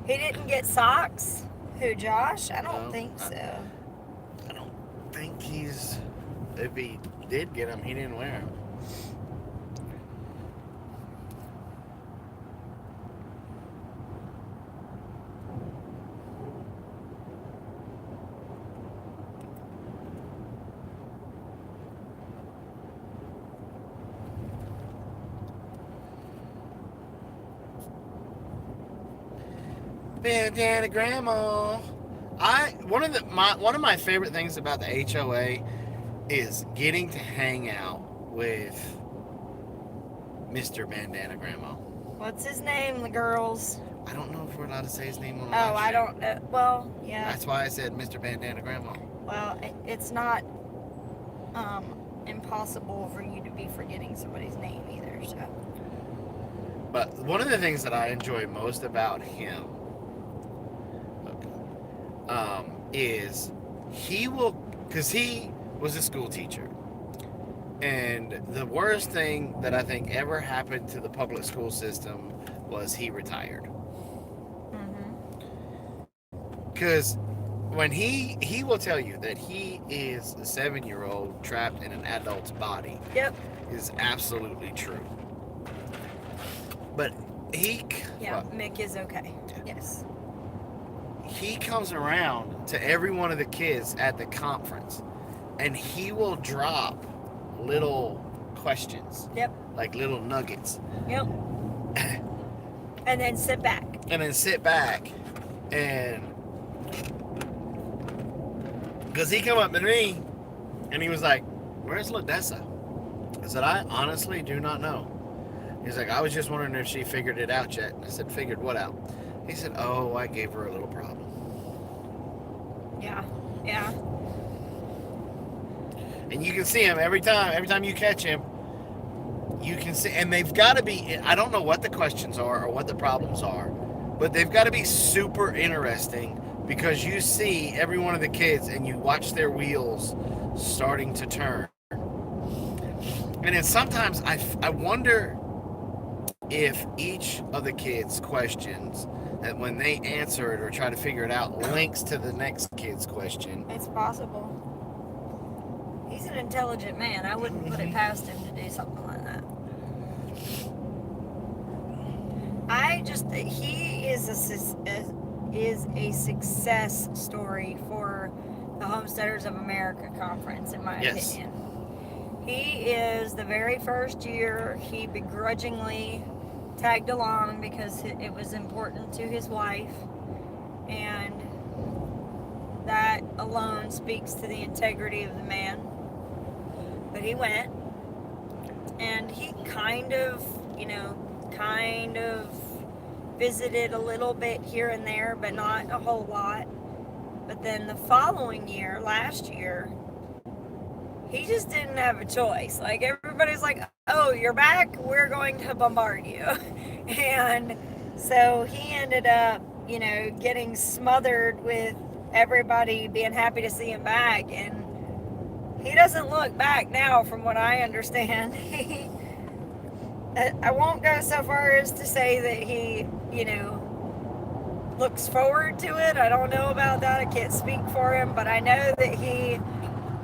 He didn't get socks? Who, Josh? I don't No, think so. I don't think he's. If he did get them, he didn't wear them. Bandana Grandma. One of my favorite things about the HOA is getting to hang out with Mr. Bandana Grandma. What's his name, the girls? I don't know if we're allowed to say his name on the Oh, live I stream. don't know. Well, yeah. That's why I said Mr. Bandana Grandma. Well, it's not impossible for you to be forgetting somebody's name either, so. But one of the things that I enjoy most about him is because he was a school teacher. And the worst thing that I think ever happened to the public school system was he retired. Because when he will tell you that he is a 7-year-old trapped in an adult's body. Yep. Is absolutely true. But Yeah, Mick is okay. Yes. He comes around to every one of the kids at the conference, and he will drop little questions. Yep. Like little nuggets. Yep. And then sit back. And because he come up to me and he was like, "Where's Ladessa?" I said, "I honestly do not know." He's like, "I was just wondering if she figured it out yet." I said, "Figured what out?" He said, "Oh, I gave her a little problem." Yeah. Yeah. And you can see him every time you catch him, you can see, and they've got to be, I don't know what the questions are or what the problems are, but they've got to be super interesting because you see every one of the kids and you watch their wheels starting to turn. And then sometimes I wonder if each of the kids' questions, that when they answer it or try to figure it out, links to the next kid's question. It's possible. He's an intelligent man. I wouldn't put it past him to do something like that. He is a success story for the Homesteaders of America Conference, in my opinion. He is the very first year he begrudgingly tagged along because it was important to his wife, and that alone speaks to the integrity of the man. But he went, and he kind of visited a little bit here and there, but not a whole lot. But then the following year, last year, he just didn't have a choice. Like, everybody's like, "Oh, you're back? We're going to bombard you." And so he ended up, getting smothered with everybody being happy to see him back. And he doesn't look back now, from what I understand. I won't go so far as to say that he, looks forward to it. I don't know about that. I can't speak for him, but I know that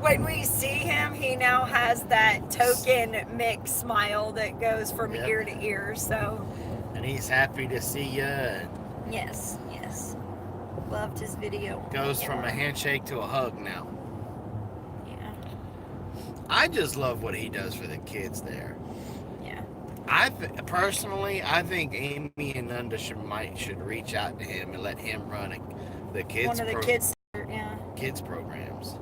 when we see him, he now has that token Mick smile that goes from ear to ear. So, and he's happy to see you. Yes. Loved his video. Goes from a handshake to a hug now. Yeah. I just love what he does for the kids there. Yeah. Personally, I think Amy and Nunda should reach out to him and let him run the kids. One of the kids programs.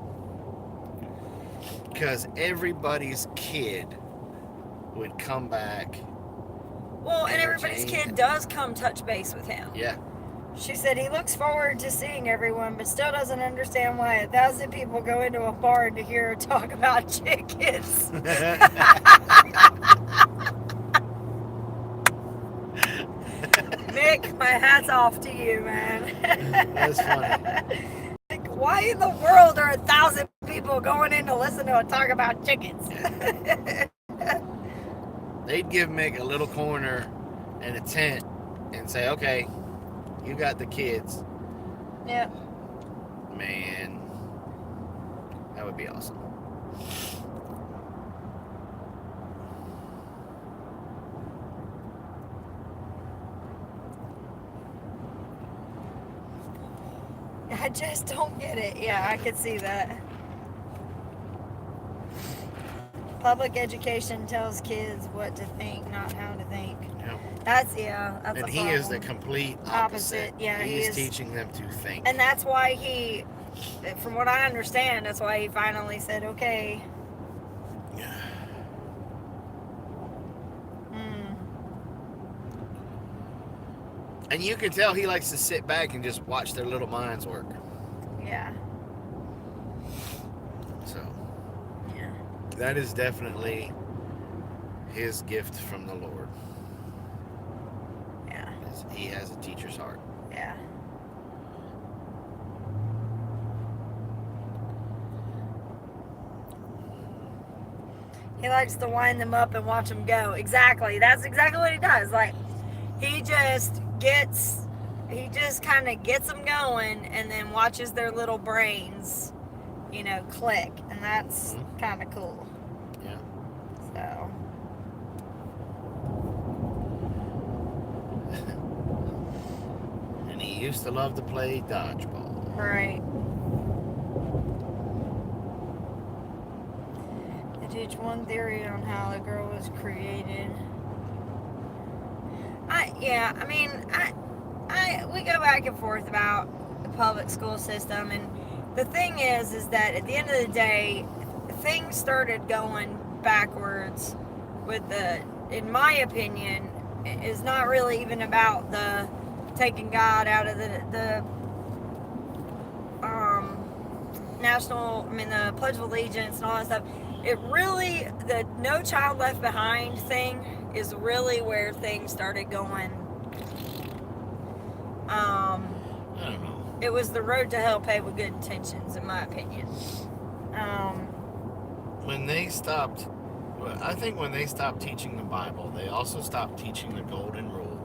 Because everybody's kid would come back. Well, and everybody's entertain. kid does come touch base with him. Yeah. She said he looks forward to seeing everyone, but still doesn't understand why 1,000 people go into a barn to hear her talk about chickens. Mick, my hat's off to you, man. That's funny. Like, why in the world are 1,000 people going in to listen to her talk about chickens? They'd give Mick a little corner and a tent and say, okay, you got the kids. Yep. Man, that would be awesome. I just don't get it. Yeah, I could see that. Public education tells kids what to think, not how to think. Yeah. That's And a he is the problem. complete Opposite, opposite. yeah, he he is is. teaching them to think. And that's why he, from what I understand, that's why he finally said, okay. And you can tell he likes to sit back and just watch their little minds work. Yeah. So, Yeah. that is definitely his gift from the Lord. Yeah. He has a teacher's heart. Yeah. He likes to wind them up and watch them go. Exactly. That's exactly what he does. Like, he just kind of gets them going and then watches their little brains, click. And that's kind of cool. Yeah. So. And he used to love to play dodgeball. Right. They teach one theory on how the girl was created. We go back and forth about the public school system, and the thing is that at the end of the day, things started going backwards with in my opinion, is not really even about the taking God out of the Pledge of Allegiance and all that stuff. It really, the No Child Left Behind thing is really where things started going. I don't know. It was the road to hell paved with good intentions, in my opinion. When they stopped, I think when they stopped teaching the Bible, they also stopped teaching the Golden Rule.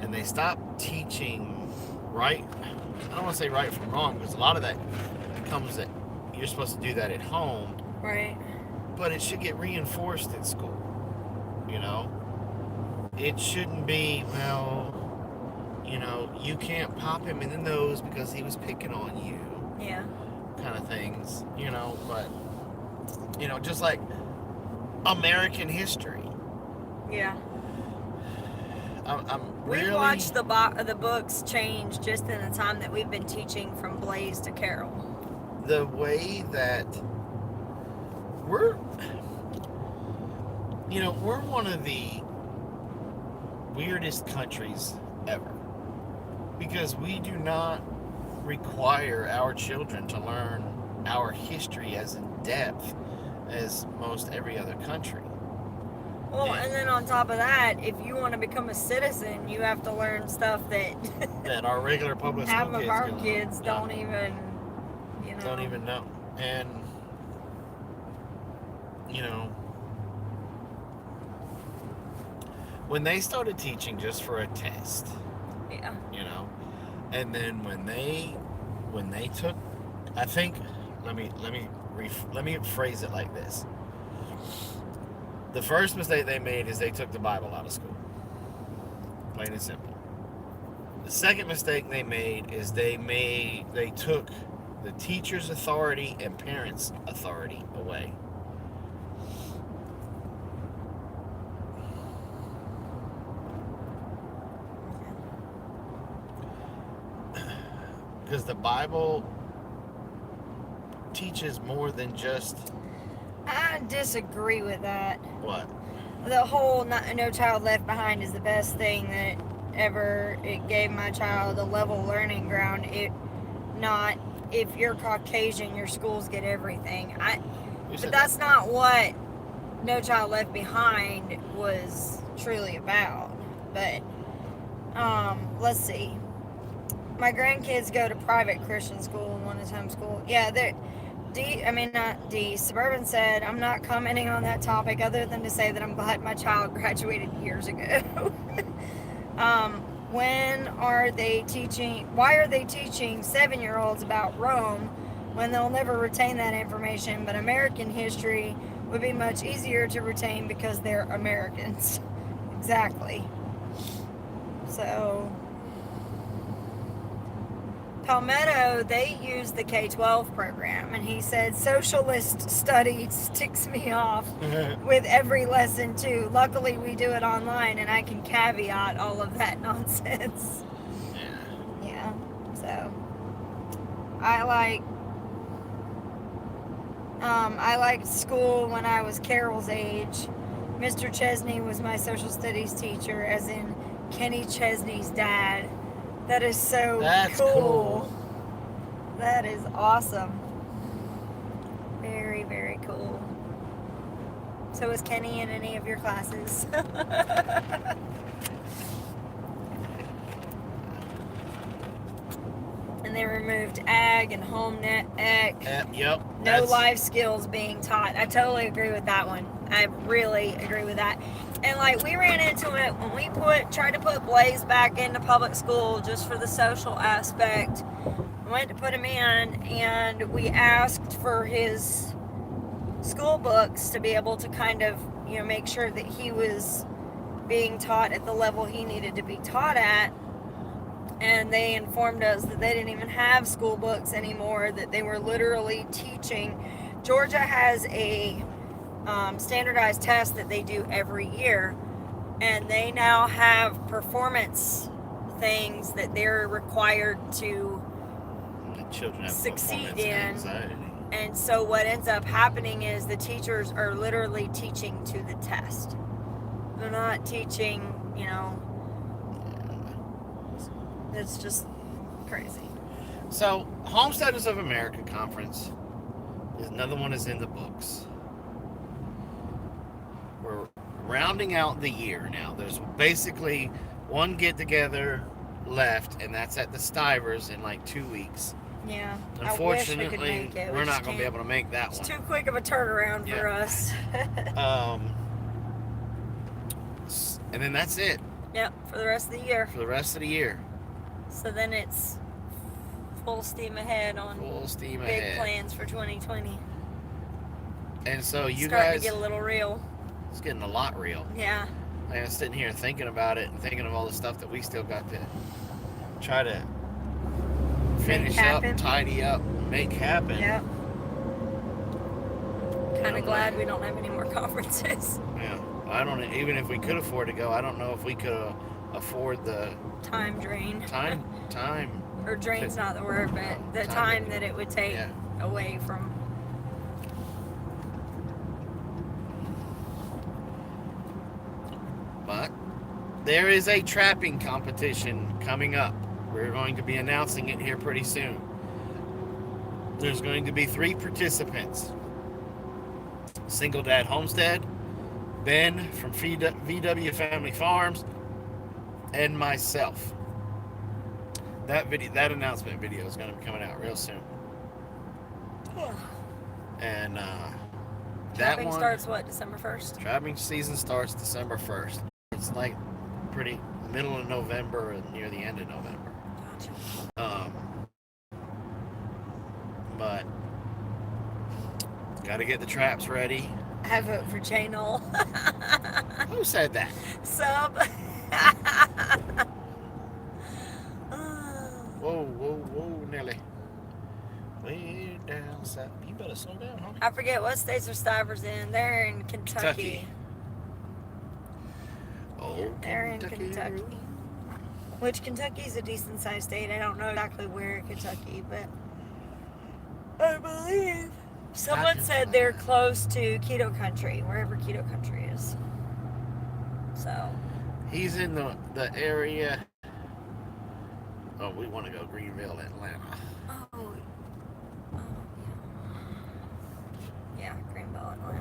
And they stopped teaching right, I don't want to say right from wrong, because a lot of that comes that you're supposed to do that at home. Right. But it should get reinforced at school. It shouldn't be, you can't pop him in the nose because he was picking on you. Yeah. Kind of things, but, just like American history. Yeah. I'm really... We watched the books change just in the time that we've been teaching from Blaze to Carol. The way that we're one of the weirdest countries ever, because we do not require our children to learn our history as in depth as most every other country. Well, and then on top of that, if you want to become a citizen, you have to learn stuff that that our regular public school half of our kids don't even know. And when they started teaching just for a test, and then when they took, I think, let me phrase it like this. The first mistake they made is they took the Bible out of school. Plain and simple. The second mistake they made is they took the teacher's authority and parents' authority away. Because the Bible teaches more than just... I disagree with that. What? the whole No Child Left Behind is the best thing that ever. It gave my child a level learning ground. Not if you're Caucasian, your schools get everything. But that's not what No Child Left Behind was truly about. But let's see. My grandkids go to private Christian school and one at homeschool. Yeah, Suburban said, I'm not commenting on that topic other than to say that I'm glad my child graduated years ago. Why are they teaching 7-year-olds about Rome when they'll never retain that information? But American history would be much easier to retain because they're Americans. Exactly. So, Palmetto, they use the K-12 program, and he said socialist studies ticks me off with every lesson too. Luckily, we do it online, and I can caveat all of that nonsense. Yeah. So, I liked school when I was Carol's age. Mr. Chesney was my social studies teacher, as in Kenny Chesney's dad. That is so cool. That is awesome. Very, very cool. So is Kenny in any of your classes? And they removed ag and home ec. Yep. No life skills being taught. I totally agree with that one. I really agree with that. And we ran into it when we tried to put Blaze back into public school just for the social aspect. We went to put him in, and we asked for his school books to be able to kind of, make sure that he was being taught at the level he needed to be taught at. And they informed us that they didn't even have school books anymore, that they were literally teaching. Georgia has a standardized test that they do every year, and they now have performance things that they're required to succeed in. And so what ends up happening is the teachers are literally teaching to the test. They're not teaching, it's just crazy. So, Homesteaders of America Conference is another one is in the books. We're rounding out the year now. There's basically one get-together left, and that's at the Stivers in 2 weeks. Yeah. Unfortunately, we're not going to be able to make that one. It's too quick of a turnaround for us. And then that's it. Yep, for the rest of the year. For the rest of the year. So then it's full steam ahead on big plans for 2020. And so you starting guys... to get a little real. It's getting a lot real. Yeah. I was sitting here thinking about it and thinking of all the stuff that we still got to try to finish up, tidy up, make happen. Yep. Kind of glad we don't have any more conferences. Yeah. Even if we could afford to go, I don't know if we could afford the time drain. Time. Or drain's not the word, but the time that it would take away from. But there is a trapping competition coming up. We're going to be announcing it here pretty soon. There's going to be 3 participants. Single Dad Homestead, Ben from VW Family Farms, and myself. That announcement video is going to be coming out real soon. And trapping starts December 1st? Trapping season starts December 1st. It's pretty middle of November and near the end of November. Gotcha. But got to get the traps ready. I vote for Janel. Who said that? Sub. Whoa, Nelly. Way down south. You better slow down, homie. I forget what states are Stivers in. They're in Kentucky. Oh, they're in Kentucky. Which Kentucky's a decent sized state. I don't know exactly where in Kentucky, but I believe someone said they're close to Keto Country, wherever Keto Country is. So he's in the area. Oh, we want to go Greenville, Atlanta. oh yeah, Greenville, Atlanta.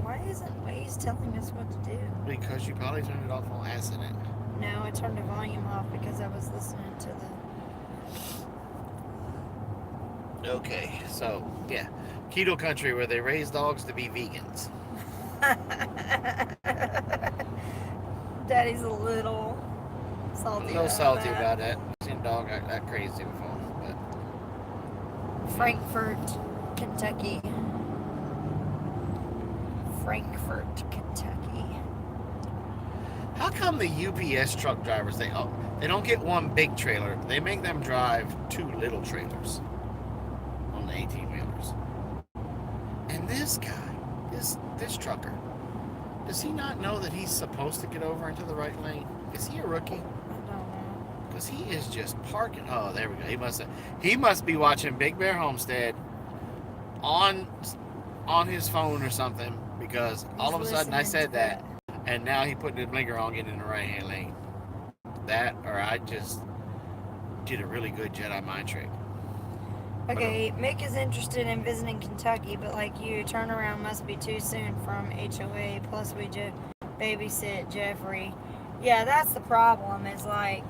Why isn't Waze telling us what to do? Because you probably turned it off on accident. No, I turned the volume off because I was listening to the. Okay, so yeah, keto country where they raise dogs to be vegans. Daddy's a little salty. A little salty about that. I've seen a dog act that crazy before, but Frankfort, Kentucky. Frankfort, Kentucky. how come the UPS truck drivers they don't get one big trailer? They make them drive 2 little trailers on the 18-wheelers. And this guy, this trucker, does he not know that he's supposed to get over into the right lane? Is he a rookie? I don't know. Because he is just parking. Oh, there we go. He must be watching Big Bear Homestead on his phone or something. Because all of a sudden I said that, and now he put the blinker on, getting in the right-hand lane. That, or I just did a really good Jedi mind trick. Okay, Mick is interested in visiting Kentucky, but like you, turnaround must be too soon from HOA. Plus, we babysit Jeffrey. Yeah, that's the problem. Is like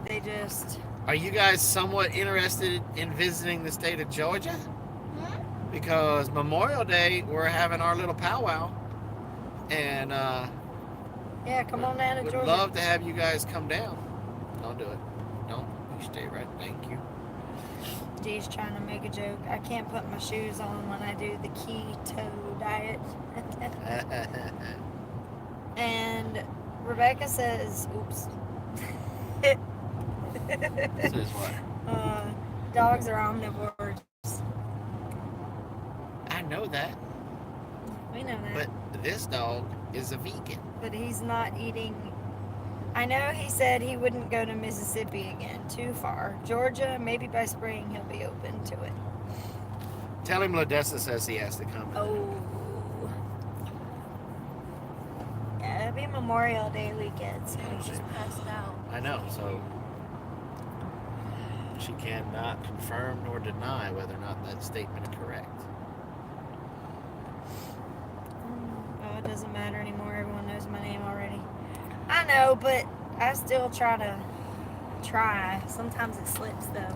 they just. Are you guys somewhat interested in visiting the state of Georgia? Because Memorial Day, we're having our little powwow, and yeah, come on down to would Georgia. love to have you guys come down. Don't do it. Don't. You stay right. Thank you. Dee's trying to make a joke. I can't put my shoes on when I do the keto diet. And Rebecca says, "Oops." Says what? Dogs are omnivores. I know that, We know that. but this dog is a vegan. But he's not eating. I know he said he wouldn't go to Mississippi again. Too far. Georgia, maybe by spring he'll be open to it. Tell him Ladessa says he has to come. Oh. Yeah, it'll be Memorial Day weekend, so She's passed out. I know, so she cannot confirm nor deny whether or not that statement is correct. Oh, it doesn't matter anymore. Everyone knows my name already. I know, but I still try. Sometimes it slips though.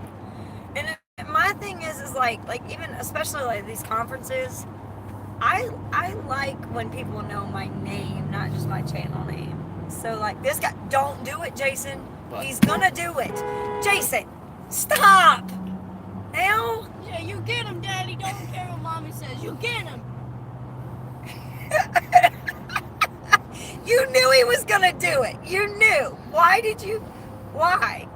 And my thing is like even especially like these conferences, I like when people know my name, not just my channel name. So like this guy, don't do it, Jason. What? He's gonna do it. Jason, stop. Now. Yeah, you get him, Daddy. Don't care what Mommy says. You get him. You knew he was gonna do it. You knew. Why did you? Why?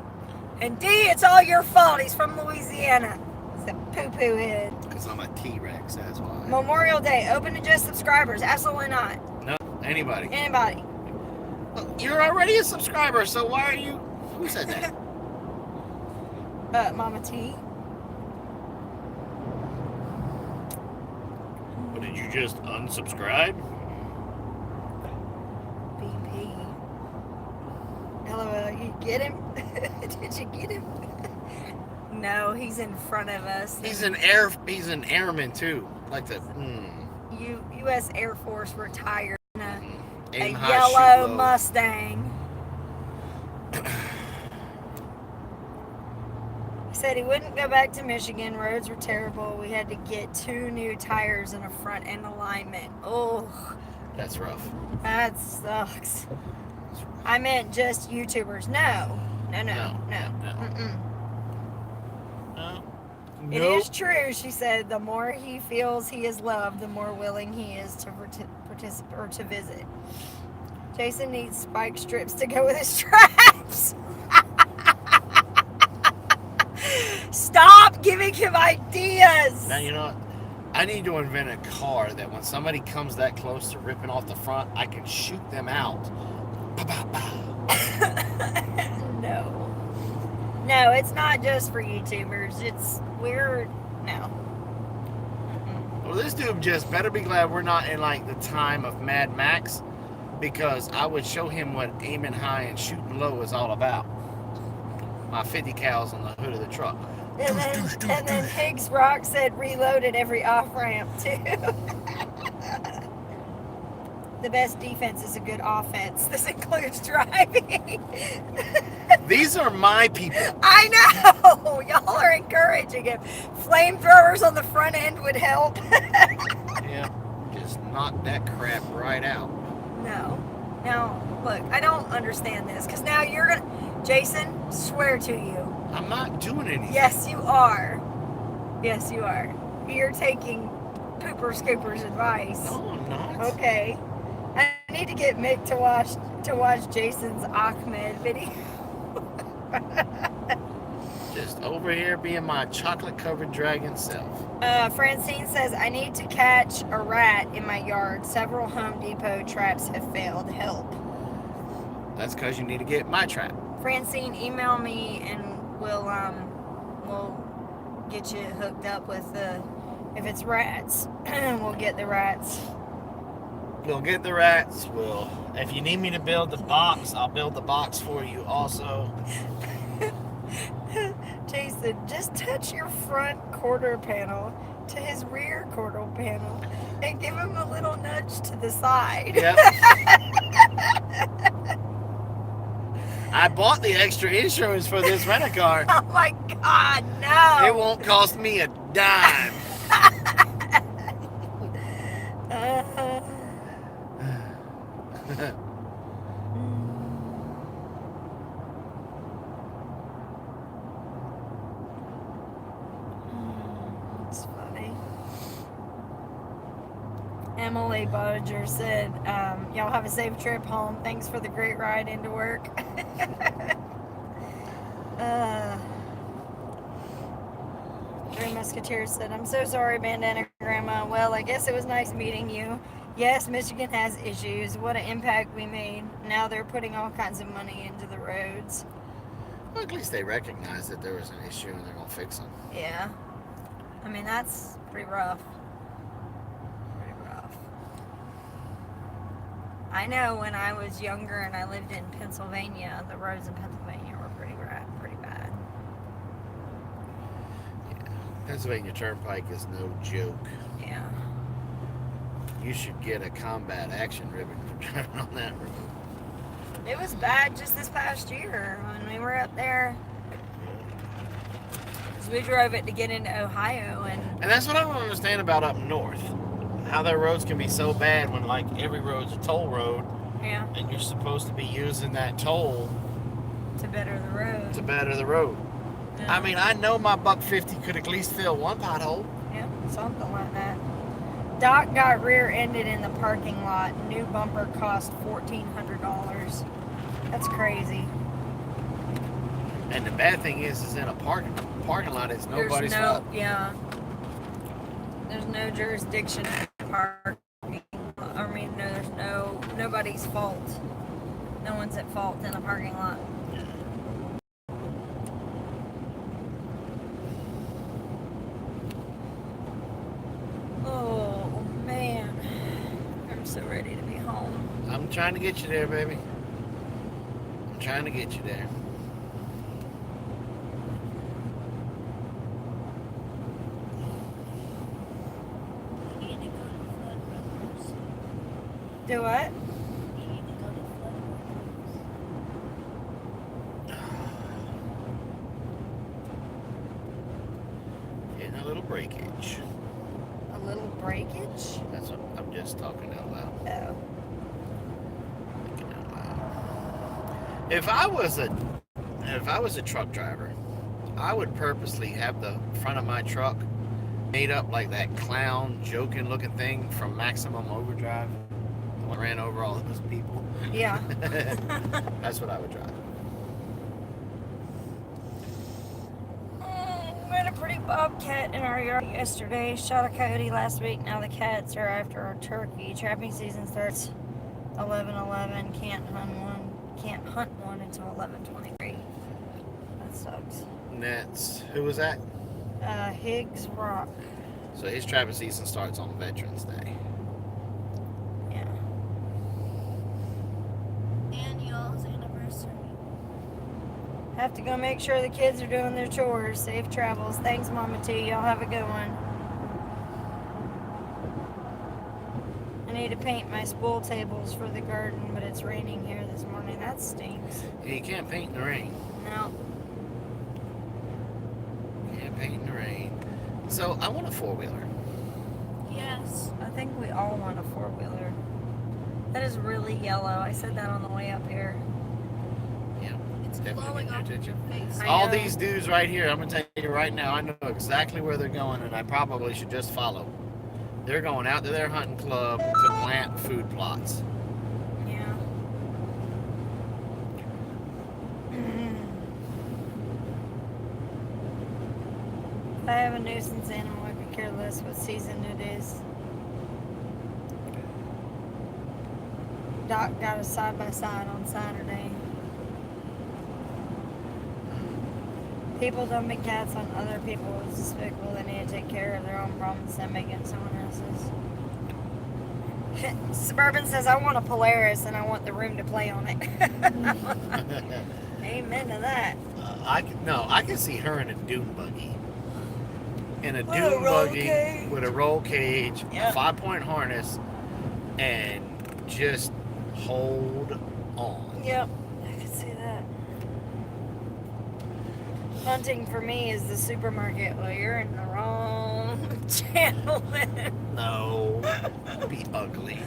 And D, it's all your fault. He's from Louisiana. He's a poo-poo head. Because I'm a T-Rex, that's why. Memorial Day, open to just subscribers. Absolutely not. No, anybody. Anybody. Look, you're already a subscriber, so why are you... Who said that? Mama T. Well, did you just unsubscribe? BP. LOL, you get him? Did you get him? No, he's in front of us. He's an airman too. Like the U.S. Air Force retired in a aim high, yellow shoot low. Mustang. He said he wouldn't go back to Michigan. Roads were terrible. We had to get 2 new tires and a front end alignment. Oh, That's rough. that sucks. I meant just YouTubers. No. No. Mm-mm. No. It is true, she said. The more he feels he is loved, the more willing he is to participate or to visit. Jason needs spike strips to go with his traps. Stop giving him ideas. Now, you know what? I need to invent a car that when somebody comes that close to ripping off the front, I can shoot them out. No, it's not just for YouTubers. It's weird. No. Well, this dude just better be glad we're not in like the time of Mad Max, because I would show him what aiming high and shooting low is all about. My 50 cals on the hood of the truck. And then Higgs Rock said reload at every off ramp too. The best defense is a good offense. This includes driving. These are my people. I know. Y'all are encouraging it. Flamethrowers on the front end would help. Yeah, just knock that crap right out. No. Now, look, I don't understand this because now you're going to... Jason, swear to you. I'm not doing anything. Yes, you are. Yes, you are. You're taking Pooper Scooper's advice. No, I'm not. Okay. I need to get Mick to watch Jason's Ahmed video. Just over here being my chocolate-covered dragon self. Francine says, I need to catch a rat in my yard. Several Home Depot traps have failed. Help. That's because you need to get my trap. Francine, email me and we'll get you hooked up with if it's rats, we'll get the rats. We'll get the rats. If you need me to build the box, I'll build the box for you also. Jason, just touch your front quarter panel to his rear quarter panel and give him a little nudge to the side. Yep. I bought the extra insurance for this rent-a-car. Oh my God, no! It won't cost me a dime. It's funny. Emily Bodger said, y'all have a safe trip home. Thanks for the great ride into work. Three Musketeers said, I'm so sorry, Bandana Grandma. Well, I guess it was nice meeting you. Yes, Michigan has issues. What an impact we made. Now they're putting all kinds of money into the roads. Well, at least they recognize that there was an issue and they're going to fix them. Yeah. I mean, that's pretty rough. Pretty rough. I know when I was younger and I lived in Pennsylvania, the roads in Pennsylvania were pretty bad. Yeah. Pennsylvania Turnpike is no joke. Yeah. You should get a combat action ribbon for driving on that road. It was bad just this past year when we were up there. 'Cause we drove it to get into Ohio and that's what I don't understand about up north. How their roads can be so bad when like every road's a toll road. yeah, And you're supposed to be using that toll to better the road. to better the road. Yeah. I mean, I know my $1.50 could at least fill one pothole. Yeah, something like that. Doc got rear-ended in the parking lot. New bumper cost $1,400. That's crazy. And the bad thing is in a parking lot, it's nobody's There's no, fault. yeah. There's no jurisdiction in parking. I mean, no, there's nobody's fault. No one's at fault in a parking lot. Oh man, I'm so ready to be home. I'm trying to get you there, baby. I'm trying to get you there. You need to go to Flood Brothers. Do what? You need to go to Flood Brothers. Getting a little breakage. A little breakage? That's what I'm just talking out loud. Oh. Thinking out loud. If I was a truck driver, I would purposely have the front of my truck made up like that clown joking looking thing from Maximum Overdrive. The one that ran over all those people. Yeah. That's what I would drive. We had a pretty bobcat in our yard yesterday. Shot a coyote last week. Now the cats are after our turkey. Trapping season starts 11/11. Can't hunt one until 11/23. That sucks. And that's, who was that? Higgs Rock. So his trapping season starts on Veterans Day. Yeah. Have to go make sure the kids are doing their chores. Safe travels. Thanks, Mama T. Y'all have a good one. I need to paint my spool tables for the garden, but it's raining here this morning. That stinks. Yeah, you can't paint in the rain. No. Can't paint in the rain. So I want a 4-wheeler. Yes. I think we all want a 4-wheeler. That is really yellow. I said that on the way up here. Yeah, It's definitely blowing getting off your your attention. face. I All know. these dudes right here, I'm gonna tell you right now, I know exactly where they're going, and I probably should just follow. They're going out to their hunting club to plant food plots. Yeah. If I have a nuisance animal, I could care less what season it is. Doc got a side-by-side on Saturday. People dumping cats on other people is despicable. They need to take care of their own problems instead of making someone else's. Suburban says, I want a Polaris and I want the room to play on it. Amen to that. I can see her in a dune buggy. In a With a dune roll buggy cage. with a roll cage, Yeah. a 5-point harness, and just hold on. Yep, I can see that. Hunting for me is the supermarket. Well, you're in the wrong channel then. No, be ugly.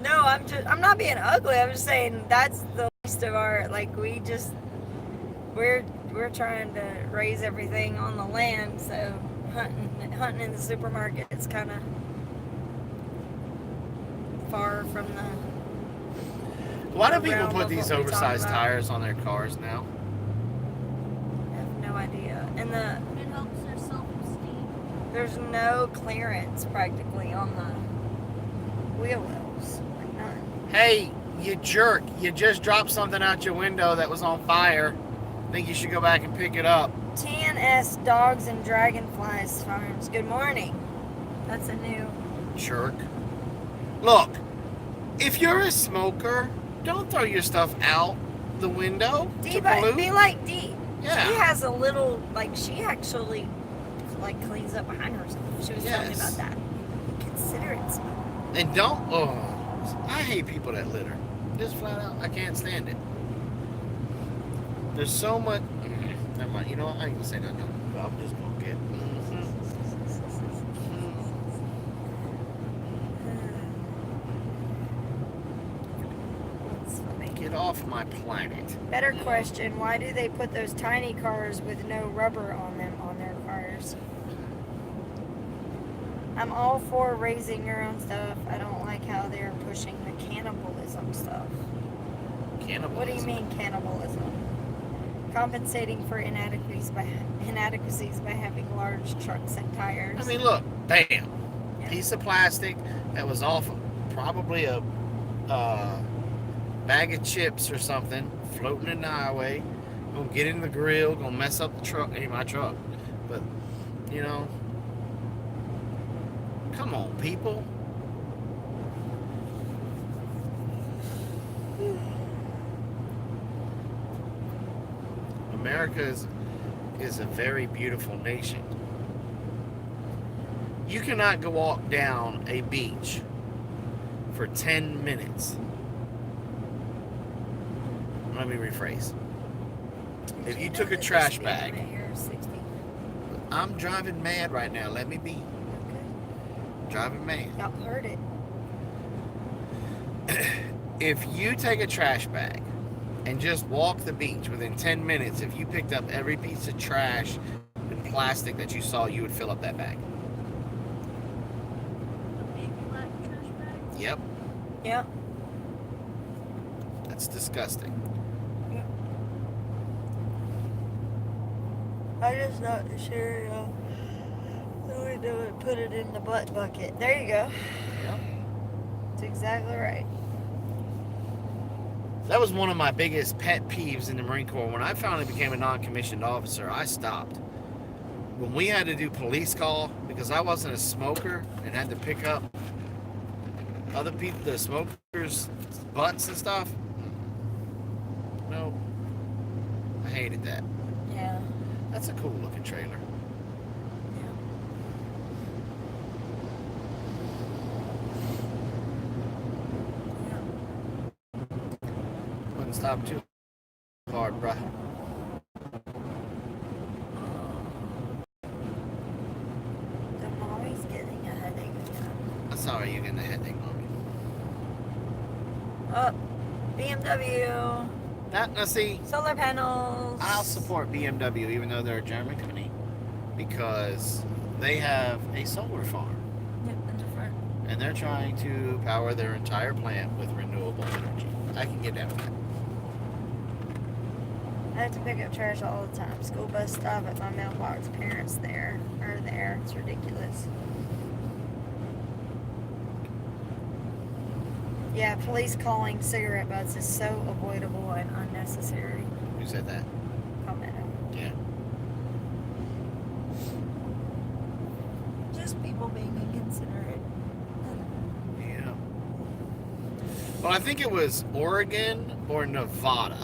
No, I'm not being ugly. I'm just saying that's the least of our, like, we're trying to raise everything on the land, so hunting in the supermarket is kind of far from the. Why do people realm put of these what we talk oversized about. tires on their cars now? I have no idea. And It helps their self-esteem. there's no clearance practically on the wheel wells. Like none. Hey, you jerk! You just dropped something out your window that was on fire. Think you should go back and pick it up. TNS Dogs and Dragonflies Farms. Good morning. That's a new. Jerk. Look, if you're a smoker, don't throw your stuff out the window D, to but pollute. be like D. Yeah. She has a little, like, she actually, like, cleans up behind herself. She was telling me Yes. about that. Consider it smoke. And don't. Oh, I hate people that litter. Just flat out, I can't stand it. There's so much. Never mind. You know what? I ain't gonna say nothing. I'm just gonna get. That's funny. Get off my planet. Better question, why do they put those tiny cars with no rubber on them on their cars? I'm all for raising your own stuff. I don't like how they're pushing the cannibalism stuff. Cannibalism. What do you mean cannibalism? Compensating for inadequacies by having large trucks and tires. I mean, look, bam, Yeah. piece of plastic that was off of probably a bag of chips or something floating in the highway. Gonna get in the grill, gonna mess up the truck. Ain't my truck, but you know, come on, people. America is a very beautiful nation. You cannot go walk down a beach for 10 minutes. Let me rephrase. If you took a trash bag, Here, 60. I'm driving mad right now. Let me be. Okay. Driving mad. Y'all heard it. If you take a trash bag and just walk the beach within 10 minutes, if you picked up every piece of trash and plastic that you saw, you would fill up that bag. Big black trash bag. Yep. Yeah. That's disgusting. I just thought the cereal. So we do it, put it in the butt bucket. There you go. Yep. That's exactly right. That was one of my biggest pet peeves in the Marine Corps. When I finally became a non-commissioned officer, I stopped. When we had to do police call, because I wasn't a smoker and had to pick up other people, the smokers' butts and stuff. No, hated that. Yeah. That's a cool looking trailer. Wouldn't stop too hard, bruh. The mommy's getting a headache again. I'm sorry you're getting a headache, mommy. Oh, BMW. Now see, Solar panels. I'll support BMW even though they're a German company because they have a solar farm. Yep, in the front. And they're trying to power their entire plant with renewable energy. I can get down with that. I have to pick up trash all the time. School bus stop at my mailbox. Parents there are there. It's ridiculous. Yeah, police calling cigarette butts is so avoidable and unnecessary. Who said that? Comment. Yeah. Just people being inconsiderate. Yeah. Well, I think it was Oregon or Nevada.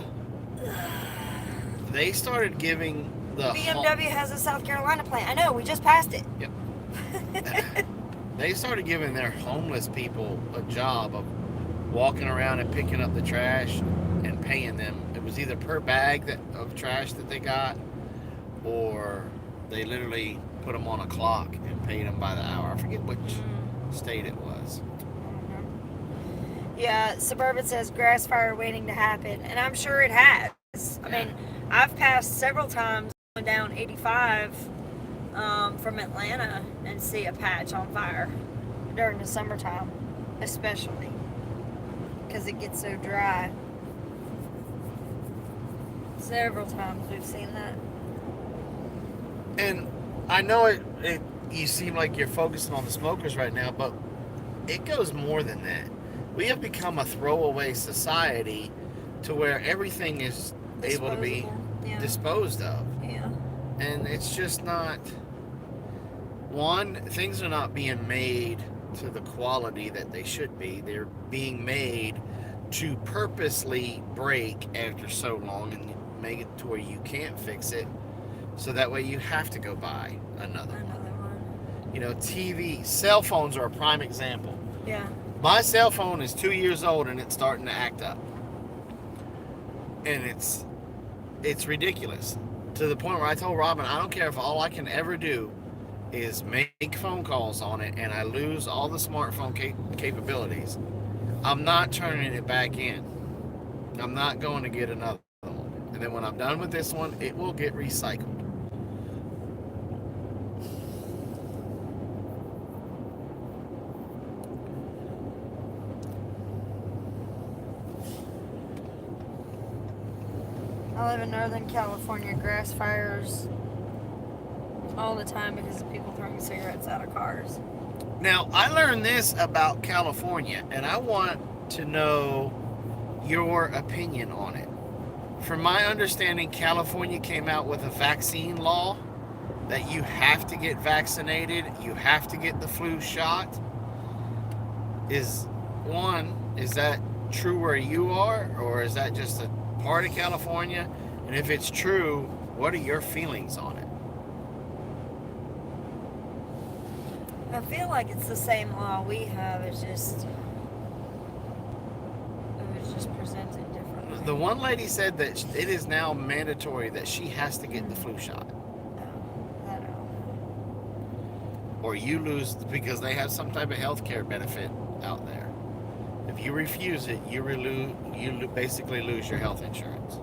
They started giving the BMW has a South Carolina plant. I know, we just passed it. Yep. They started giving their homeless people a job of walking around and picking up the trash and paying them. It was either per bag of trash that they got, or they literally put them on a clock and paid them by the hour. I forget which state it was. Yeah, Suburban says grass fire waiting to happen, and I'm sure it has. I mean, I've passed several times going down 85 from Atlanta and see a patch on fire during the summertime, especially because it gets so dry. Several times we've seen that. And I know you seem like you're focusing on the smokers right now, but it goes more than that. We have become a throwaway society to where everything is able to be disposed of. Yeah. And it's just not, one, things are not being made to the quality that they should be. They're being made to purposely break after so long and make it to where you can't fix it, so that way you have to go buy another one. You know, TV, cell phones are a prime example. Yeah. My cell phone is 2 years old and it's starting to act up. And it's ridiculous. To the point where I told Robin, I don't care if all I can ever do is make phone calls on it and I lose all the smartphone capabilities. I'm not turning it back in. I'm not going to get another one. And then when I'm done with this one, it will get recycled. I live in Northern California. Grass fires all the time because of people throwing cigarettes out of cars. Now, I learned this about California, and I want to know your opinion on it. From my understanding, California came out with a vaccine law that you have to get vaccinated, you have to get the flu shot. Is that true where you are, or is that just a part of California? And if it's true, what are your feelings on it? I feel like it's the same law we have. It was just presented differently. The one lady said that it is now mandatory that she has to get the flu shot. I don't know. Or you lose, because they have some type of health care benefit out there. If you refuse it, you basically lose your health insurance.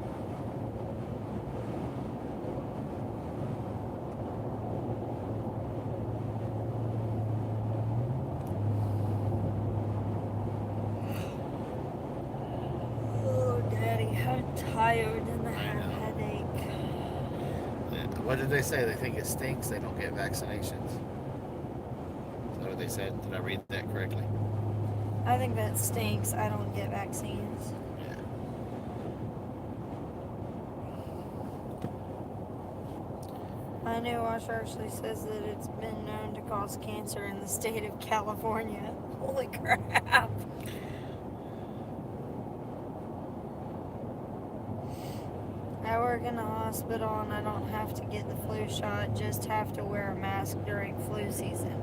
Oh, Daddy, I'm tired and I have a headache. What did they say? They think it stinks. They don't get vaccinations. Is that what they said? Did I read that correctly? I think that stinks. I don't get vaccines. Yeah. My new washer actually says that it's been known to cause cancer in the state of California. Holy crap. I I work in a hospital and I don't have to get the flu shot, just have to wear a mask during flu season.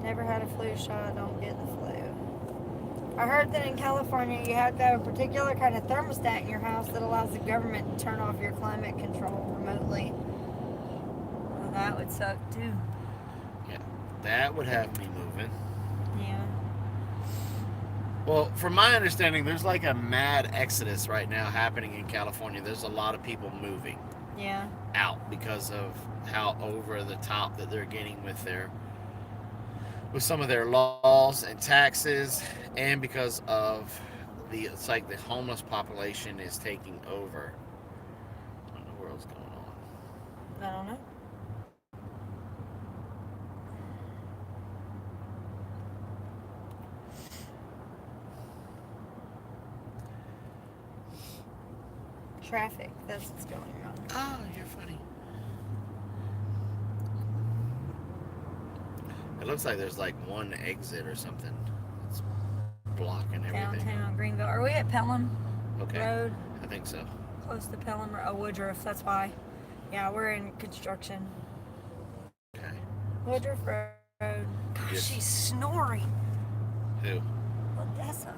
Never had a flu shot, don't get the flu. I heard that in California you have to have a particular kind of thermostat in your house that allows the government to turn off your climate control remotely. Well, that would suck too. Yeah, that would have me moving. Yeah. Well, from my understanding, there's like a mad exodus right now happening in California. There's a lot of people moving Yeah. out because of how over the top that they're getting with some of their laws and taxes, and because of it's like the homeless population is taking over. What in the world's going on? I don't know. Traffic, that's what's going on. Oh, you're funny. It looks like there's like one exit or something. It's blocking everything. Downtown Greenville. Are we at Pelham Okay, Road? I think so. Close to Pelham Road. Oh, Woodruff, that's why. Yeah, we're in construction. Okay. Woodruff Road. Gosh, Yes. she's snoring. Who? Odessa.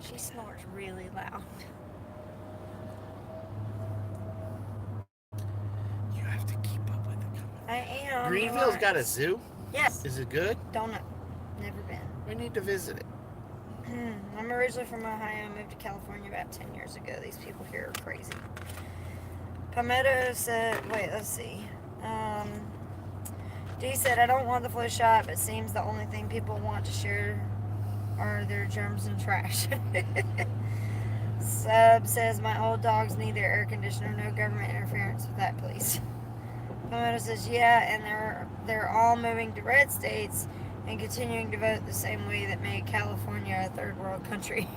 She snores really loud. You have to keep up with the company. I am. Greenville's got a zoo? Yes. Is it good? Don't know. Never been. We need to visit it. I'm originally from Ohio. I moved to California about 10 years ago. These people here are crazy. Palmetto said, wait, let's see. D said, I don't want the flu shot, but seems the only thing people want to share are their germs and trash. Sub says, my old dogs need their air conditioner. No government interference with that, please. Palmetto says, yeah, and they're all moving to red states and continuing to vote the same way that made California a third world country.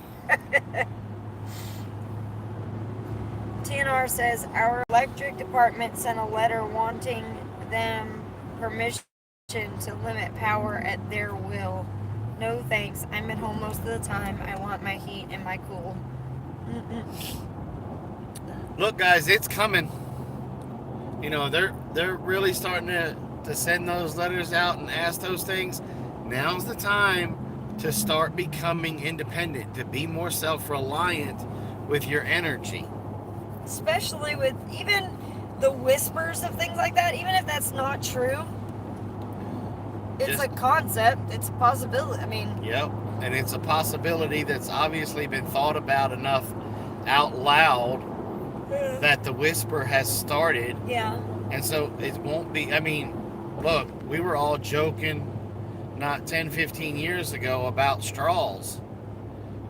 TNR says, our electric department sent a letter wanting them permission to limit power at their will. No thanks. I'm at home most of the time. I want my heat and my cool. Look, guys, it's coming. You know, they're really starting to send those letters out and ask those things. Now's the time to start becoming independent, to be more self-reliant with your energy. Especially with even the whispers of things like that, even if that's not true. It's a concept. It's a possibility. I mean... Yep. And it's a possibility that's obviously been thought about enough out loud that the whisper has started. Yeah. And so it won't be... I mean, look, we were all joking not 10, 15 years ago about straws.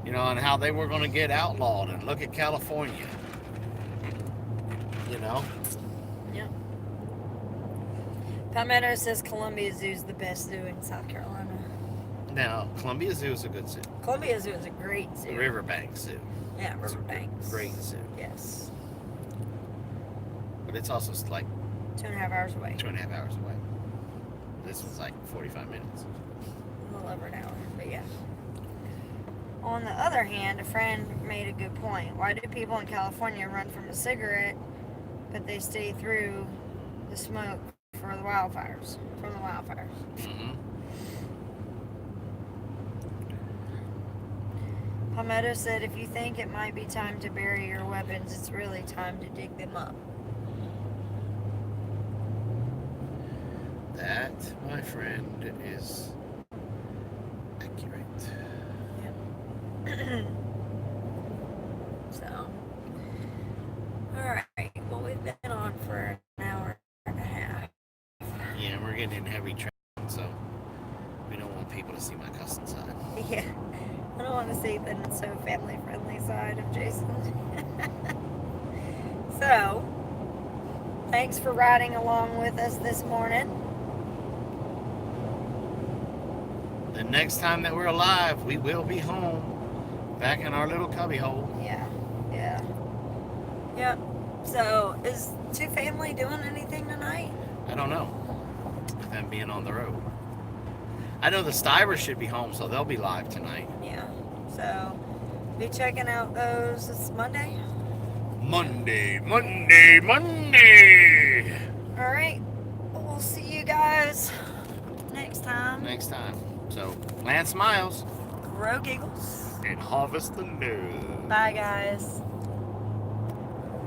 You know, and how they were going to get outlawed. And look at California. You know? Yep. Palmetto says Columbia Zoo is the best zoo in South Carolina. Now, Columbia Zoo is a good zoo. Columbia Zoo is a great zoo. Riverbank Zoo. Yeah, Riverbanks. Great zoo. Yes. But it's also like 2.5 hours away. 2.5 hours away. This was like 45 minutes. A little over an hour, but yeah. On the other hand, a friend made a good point. Why do people in California run from a cigarette, but they stay through the smoke for the wildfires? From the wildfires. Mm-hmm. Palmetto said, if you think it might be time to bury your weapons, it's really time to dig them up. That, my friend, is accurate. Yep. So, alright. Well, we've been on for an hour and a half. Yeah, we're getting in heavy traffic, so we don't want people to see my cussing side. Yeah. I don't want to see the not so family-friendly side of Jason. So, thanks for riding along with us this morning. The next time that we're alive, we will be home, back in our little cubby hole. Yeah. Yep. So, is Two Family doing anything tonight? I don't know. With them being on the road. I know the Stivers should be home, so they'll be live tonight. Yeah. So, be checking out those. It's Monday? Monday. All right. We'll see you guys next time. Next time. So, plant smiles Grow giggles. and harvest the love. Bye, guys.